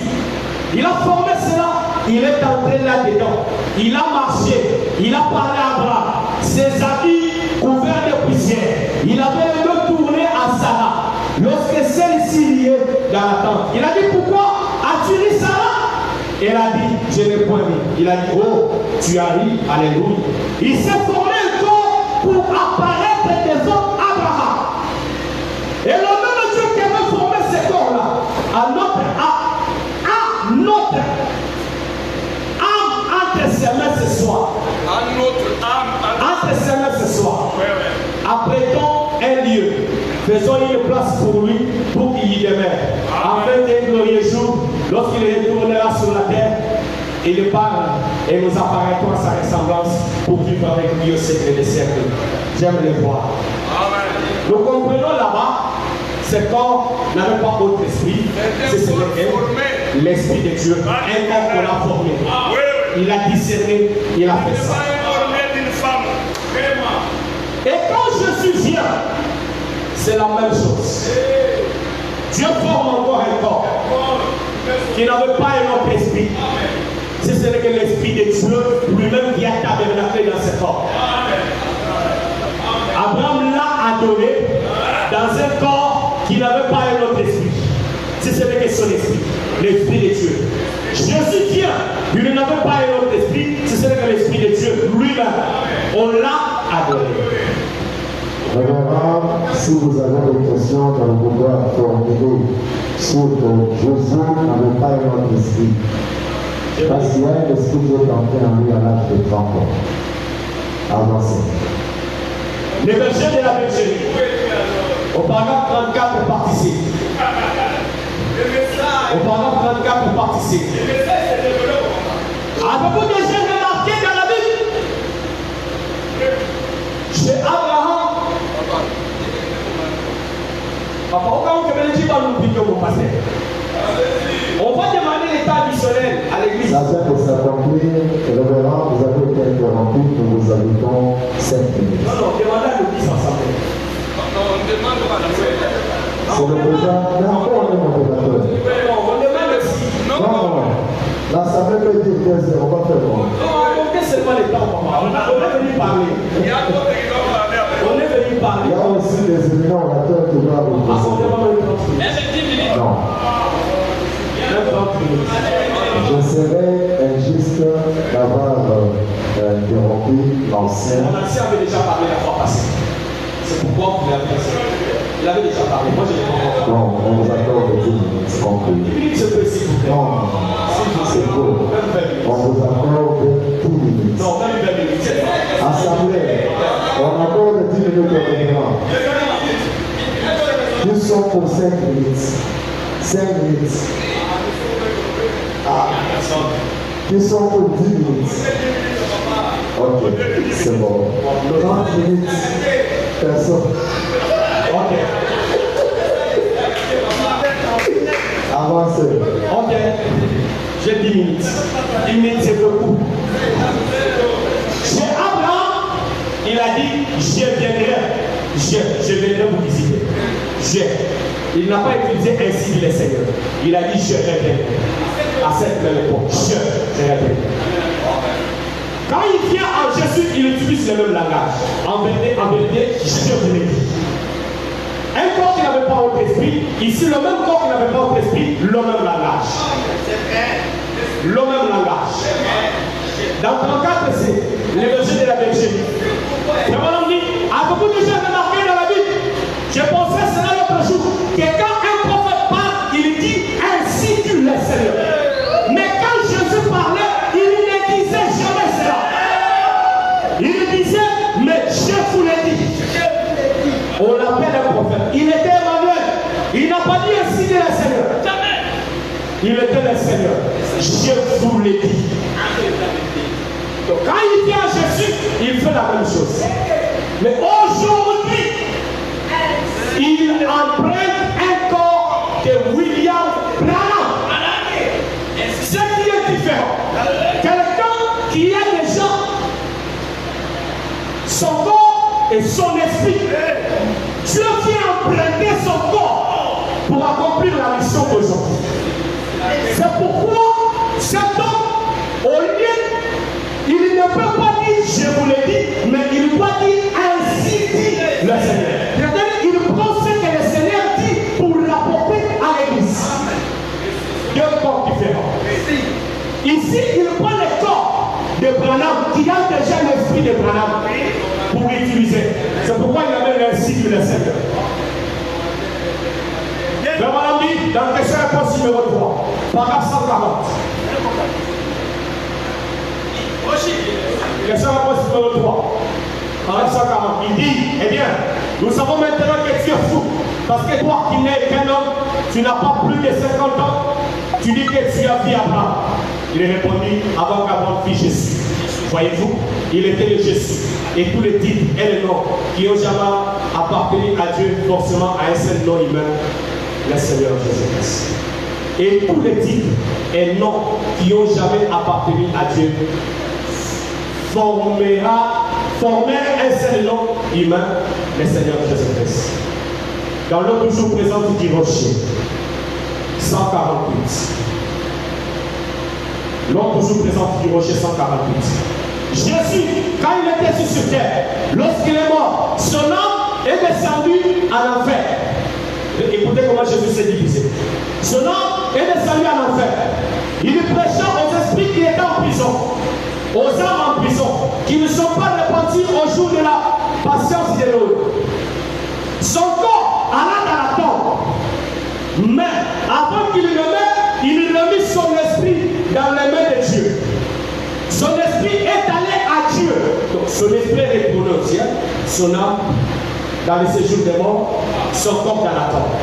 Il a formé cela, il est entré là-dedans. Il a marché, il a parlé à Abraham. Ses habits couverts de poussière. Il avait les deux tournés à Sarah. Lorsque celle-ci liée dans la tente, il a dit, pourquoi as-tu ri Sarah? Elle a dit, je n'ai point ri. Il a dit, oh, tu as ri, alléluia. Il s'est formé un corps pour apparaître devant Abraham. Et le nom de Dieu qui avait formé ce corps-là, à notre âme entre ses mains ce soir. À notre âme. Entre ses mains ce soir. Ouais, ouais. Apprêtons un lieu. Faisons une place pour lui, pour qu'il y demeure. Afin d'un glorieux jour, lorsqu'il retournera sur la terre, il parle et nous apparaîtrons à sa ressemblance pour vivre avec lui au siècle des siècles. J'aime le voir. Amen. Nous comprenons là-bas, ce corps n'avait pas autre esprit, c'est l'esprit de Dieu, un corps qu'on a formé. Ah, oui, oui. Il a discerné, il a fait ça. D'une femme. Vraiment. Et quand Jésus vient, c'est la même chose. Dieu forme encore un corps qui n'avait pas un autre esprit. Si ce n'est que l'esprit de Dieu lui-même vient tabernacler dans ce corps. Abraham l'a adoré dans un corps qui n'avait pas un autre esprit. Si ce n'est que son esprit, l'esprit de Dieu. Jésus vient, il n'avait pas un autre esprit, si ce n'est que l'esprit de Dieu lui-même. On l'a adoré. Révérend, si vous avez des questions dans le pouvoir formuler sur que Jésus n'avait pas un autre esprit, parce qu'il y a un esprit qui est entré en lui à l'âge de 30 ans. Avancez. Les bergers de la bergerie. Au paragraphe 34, participent. Au paragraphe 34, participent. Avez-vous déjà remarqué dans la Bible? Chez Abraham, papa, au cas où tu me dis pas nous piquer mon pasteur. On va demander l'état additionnel à l'église. Ça vient pour s'accomplir, révérend, vous avez été interrompu, nous vous invitons 5 minutes. Non, demandez à l'église ensemble. Non, on demande à la fête. C'est le président. Mais encore on est modérateur. Non, on demande aussi. Non. L'Assemblée peut dire qu'est-ce qu'on va faire. Non, qu'est-ce que c'est pas les temps, papa? On est venu parler. Il y a d'autres qui doivent parler avec On est venu Il parler. y a aussi des éminents orateurs qui doivent vous Ah, on présenter. demande le 30 minutes. Non. Le 30 minutes. Je serais injuste d'avoir interrompu l'ancien. Mon ancien avait déjà parlé la fois passée. C'est pourquoi vous l'avez dit. Il avait déjà parlé. Moi, je l'ai pas encore parlé. Non, on vous accorde 10 minutes, compris. 10 minutes, je peux, s'il vous plaît. Non, c'est beau. Même 20 minutes. On vous accorde 10 minutes. Non, même 20 minutes. C'est bon. Assemblée, on accorde 10 minutes au gouvernement. Nous sommes pour 5 minutes. 5 minutes. Ah, nous sommes pour 10 minutes. Ok, c'est bon. 30 minutes. Personne. Ok. Avancez. Ok. J'ai 10 minutes. 10 minutes, c'est beaucoup. Chez Abraham, il a dit, je viendrai. Je viendrai vous visiter. Il n'a pas utilisé ainsi dit le Seigneur. Il a dit, je reviendrai. À cette même époque. Je reviendrai. Quand il vient en Jésus, il utilise le même langage. En vérité, je vous l'ai dit. Un corps qui n'avait pas autre esprit, ici le même corps qui n'avait pas autre esprit, le même langage. Le même langage. Dans 34, c'est le verset de la Belgique. Et mon ami, à beaucoup de gens remarqué dans la Bible, j'ai pensé cela l'autre jour, que quand un prophète parle, il dit ainsi dit le Seigneur. Mais quand Jésus parlait, il ne disait jamais cela. Il disait, mais je vous l'ai dit. On l'appelle un prophète. Il était Emmanuel. Il n'a pas dit ainsi dit le Seigneur. Jamais. Il était le Seigneur. Je vous l'ai dit. Donc quand il vient à Jésus, il fait la même chose. Mais aujourd'hui, il emprunte un corps de William Branham. Ce qui est différent. Quelqu'un qui a déjà son corps et son esprit. Dieu vient emprunter son corps pour accomplir la mission d'aujourd'hui. C'est pourquoi cet homme, au lieu, il ne peut pas dire je vous l'ai dit, mais il doit dire ainsi dit le Seigneur. C'est-à-dire il prend ce que le Seigneur dit pour l'apporter à l'église. Deux corps différents. Ici, il prend le corps de Branham qui a déjà l'esprit de Branham pour l'utiliser. C'est pourquoi il amène ainsi dit le Seigneur. Le Branham dit dans question-réponse numéro 3, paragraphe 140. Question-réponse numéro 3, paragraphe 140. Il dit, eh bien, nous savons maintenant que tu es fou. Parce que toi qui n'es qu'un homme, tu n'as pas plus de 50 ans, tu dis que tu as vu Abraham. Il répondit, avant qu'Abraham fît Jésus. Voyez-vous, il était le Jésus. Et tous les titres et les noms qui ont jamais appartenu à Dieu, forcément à un seul nom humain, le Seigneur Jésus-Christ. Et tous les titres et noms qui ont jamais appartenu à Dieu formèrent un seul nom humain, le Seigneur Jésus-Christ. Dans l'autre toujours présent du rocher, 148. L'autre toujours présent du rocher, 148. Jésus, quand il était sur terre, lorsqu'il est mort, son âme est descendue à l'enfer. Écoutez comment Jésus s'est divisé. Son âme est descendu en enfer. Il prêcha aux esprits qui étaient en prison, aux âmes en prison, qui ne sont pas repentis au jour de la patience de l'eau. Son corps alla dans la tombe. Mais avant qu'il le mette, il remit son esprit dans les mains de Dieu. Son esprit est allé à Dieu. Donc son esprit est retourné au ciel, son âme dans le séjour des morts, son corps dans la tombe.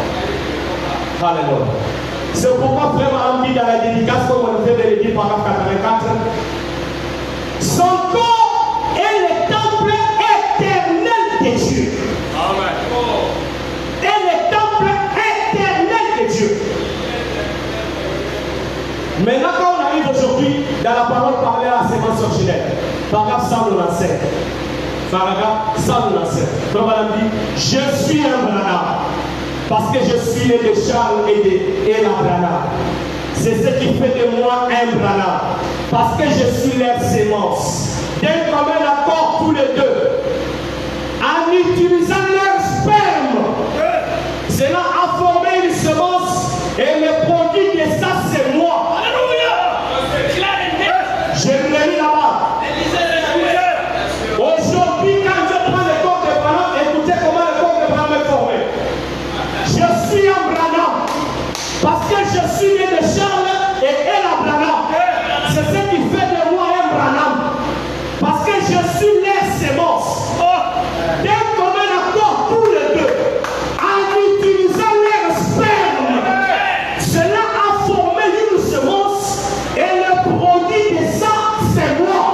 Alléluia. C'est pourquoi frère Maram dit dans la dédicace, comme on fait de le dire par 84, son corps est le temple éternel de Dieu. Amen. Et le temple éternel de Dieu. Maintenant, quand on arrive aujourd'hui dans la parole parlée à la séquence originelle, paragraphe 195. Paragraphe 195. Comme on a dit, je suis un Branham. Parce que je suis né de Charles et la Branham. C'est ce qui fait de moi un Branham. Parce que je suis leur sémence. D'un commun accord tous les deux. En utilisant leur sperme. Cela a formé une semence et le produit de ça c'est moi. Alléluia. Je l'ai mis là-bas. Aujourd'hui, quand je prends le corps de Branham, écoutez comment le corps de Branham est formé. Je suis un Branham. Parce que je suis né de Charles et elle a Branham. C'est ce qui fait de moi un Branham. Parce que je suis leur sémence. D'un commun accord tous les deux. En utilisant leur sperme. Cela a formé une semence et le produit de ça, c'est moi.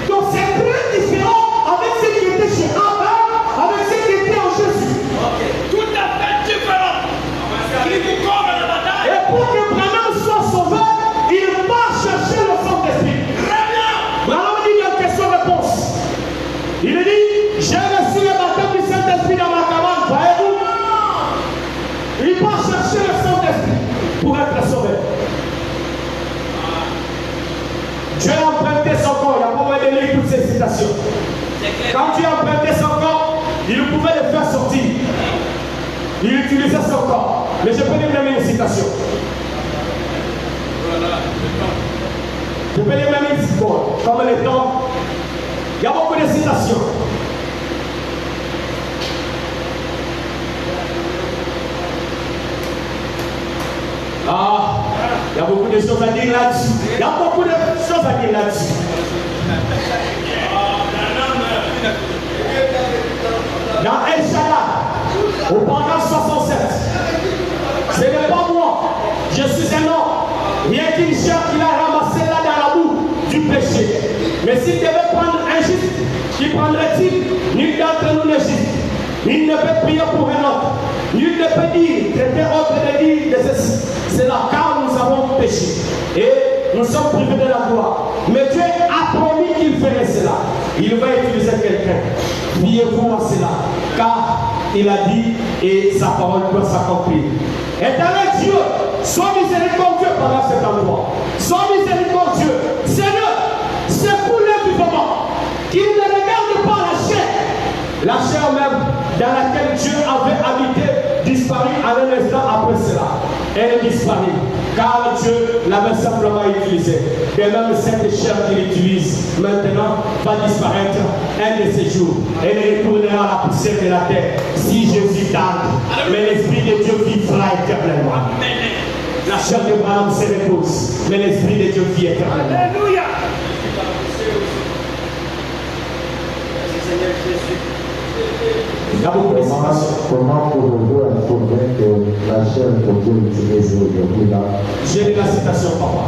Donc c'est très différent avec ce qui était chez Abraham, avec ce qui était en Jésus. Tout à fait différent. Il vous comble la bataille. Et pour que Branham soit sauvé, il va chercher le Saint-Esprit. Branham dit une question-réponse. Il dit, j'ai reçu le baptême du Saint-Esprit dans ma cabane, voyez-vous? Il va chercher le Saint-Esprit pour être sauvé. Dieu a emprunté son corps, il n'a pas besoin de lire toutes ces citations. Quand Dieu a emprunté son corps, il pouvait le faire sortir. Il utilisait son corps. Mais je peux lui donner une citation. Je peux lui donner une citation. Comme le temps, il y a beaucoup de citations. Ah, il y a beaucoup de choses à dire là-dessus. Il y a beaucoup de choses à dire là-dessus. Dans El Shaddai, au paragraphe 67, ce n'est pas moi, je suis un homme, rien qu'une chair qu'il a ramassé là dans la boue du péché. Mais s'il devait prendre un juste, qui prendrait-il? Nul d'entre nous n'est juste. Il ne peut prier pour un autre. Nul ne peut dire, traiter autre de dire de ceci. C'est là car nous avons péché. Et nous sommes privés de la gloire. Mais Dieu a promis qu'il ferait cela. Il va utiliser quelqu'un. Fiez-vous à cela. Car il a dit et sa parole doit s'accomplir. Éternel Dieu, sois miséricordieux pendant cet endroit. Sois miséricordieux. Seigneur, secoue le vivant. Qu'il ne regarde pas la chair. La chair même dans laquelle Dieu avait habité disparut à un instant après cela. Elle disparut. Car Dieu l'avait simplement utilisée. Et même cette chair qu'il utilise maintenant va disparaître un de ces jours. Elle retournera à la poussière de la terre. Si Jésus tarde, mais l'Esprit de Dieu vivra éternellement. La chair de Branham se repose, mais l'Esprit de Dieu vit éternellement. Alléluia. Il y a beaucoup de situations. Comment pouvez-vous informer que la chaîne que Dieu utilise aujourd'hui là? J'ai lu la citation, papa.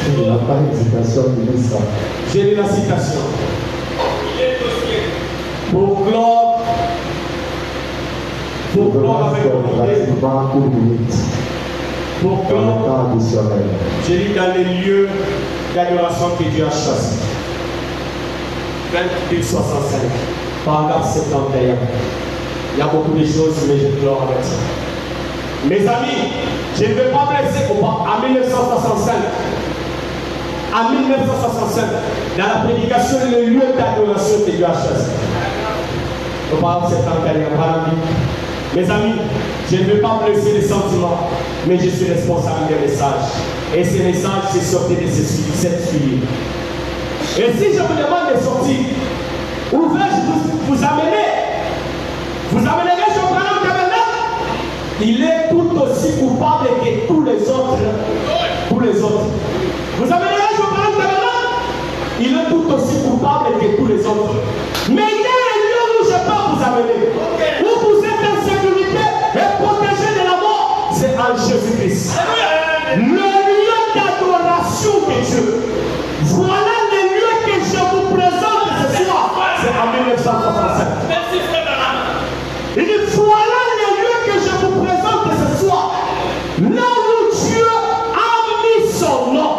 Il n'y a pas une citation qui dit ça. J'ai lu la citation. Pour clore avec l'autorité. Pratiquement une minute. Pour Dans le clore, temps additionnel. j'ai lu dans les lieux d'adoration que Dieu a choisis. 28-65, paragraphe 71. Il y a beaucoup de choses, mais je clore avec ça. Mes amis, je ne vais pas blesser à 1965. En 1965, dans la prédication, le lieu d'adoration que Dieu a choisi. Au paragraphe 71, mes amis, je ne vais pas blesser les sentiments, mais je suis responsable des messages. Et ces messages, c'est sorti de cette fille. Et si je vous demande de sortir, où vais-je vous amener? Vous amènerez sur Branham Tabernacle? Il est tout aussi coupable que tous les autres. Tous les autres. Vous amènerez sur Branham Tabernacle? Il est tout aussi coupable que tous les autres. Mais il y a un lieu où je peux vous amener. Où vous êtes en sécurité et protégé de la mort. C'est en Jésus-Christ. Le lieu d'adoration de Dieu. Voilà le lieu que je vous présente ce soir. C'est en 1965. Merci frère Branham. Il dit voilà le lieu que je vous présente ce soir. Là où Dieu a mis son nom.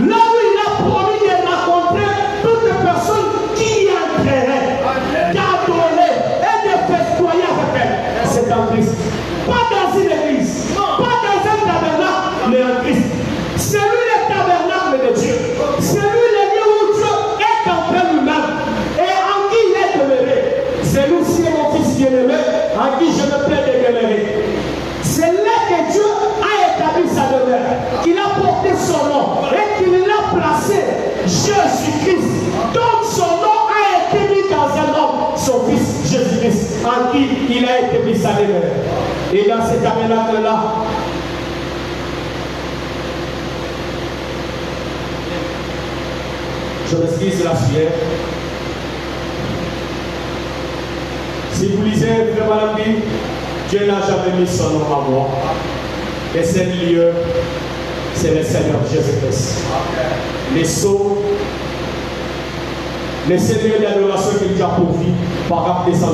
Là où il a promis de rencontrer toutes les personnes qui y entreraient, d'adorer et de festoyer avec son nom et qu'il l'a placé, Jésus-Christ. Donc son nom a été mis dans un homme, son fils Jésus-Christ, en qui il a été mis sa demeure. Et dans cet tabernacle-là, je m'excuse la sueur. Si vous lisez vraiment la Bible, Dieu n'a jamais mis son nom à moi. Et cet lieu, c'est le Seigneur Jésus-Christ. Les sceaux, les seigneurs d'adoration qu'il a pourvu par Rap 212.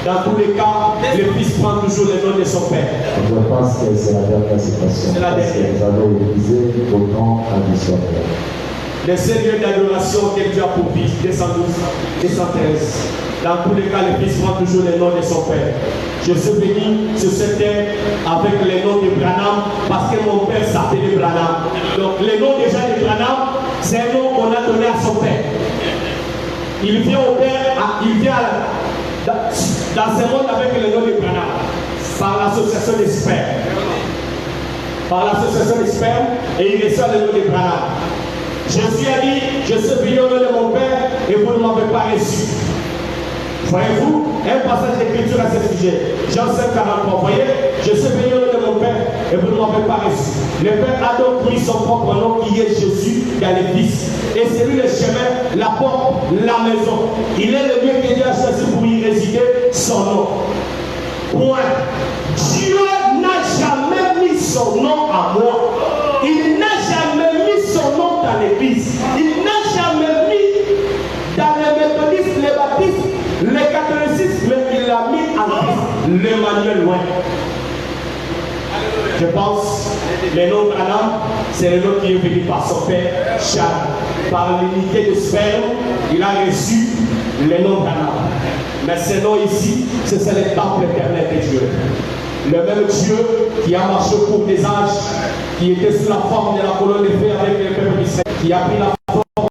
Dans tous les cas, le Fils prend toujours le nom de son Père. Je pense que c'est la dernière citation. C'est la dernière. Nous allons utiliser autant additionnel. Les seigneurs d'adoration qu'il a pourvu, 212, 213. Dans tous les cas, le Fils prend toujours le nom de son Père. Je suis venu sur cette terre avec le nom de Branham parce que mon père s'appelait Branham. Donc le nom déjà de Branham, c'est un nom qu'on a donné à son père. Il vient au père, il vient dans ce monde avec le nom de Branham par l'association des spermes. Par l'association des spermes et il reçoit le nom de Branham. Jésus a dit, je suis venu au nom de mon père et vous ne m'avez pas reçu. Voyez-vous, un passage d'écriture à ce sujet. Jean 5, 43. Voyez, je suis venu au nom de mon Père et vous ne m'avez pas reçu. Le Père a donc pris son propre nom qui est Jésus dans l'Église. Et c'est lui le chemin, la porte, la maison. Il est le lieu que Dieu a choisi pour y résider, son nom. Point. Dieu n'a jamais mis son nom à moi. Il n'a jamais mis son nom dans l'Église. Il n'a jamais mis dans les méthodistes, les baptistes, les catholicismes, mais il l'a mis en Christ, l'Emmanuel loin. Je pense, le nom Branham, c'est le nom qui est venu par son père, Charles. Par l'unité de sperme, il a reçu le nom Branham. Mais ce nom ici, c'est le temple éternel de Dieu. Le même Dieu qui a marché pour des âges, qui était sous la forme de la colonne de feu avec le peuple d'Israël, qui a pris la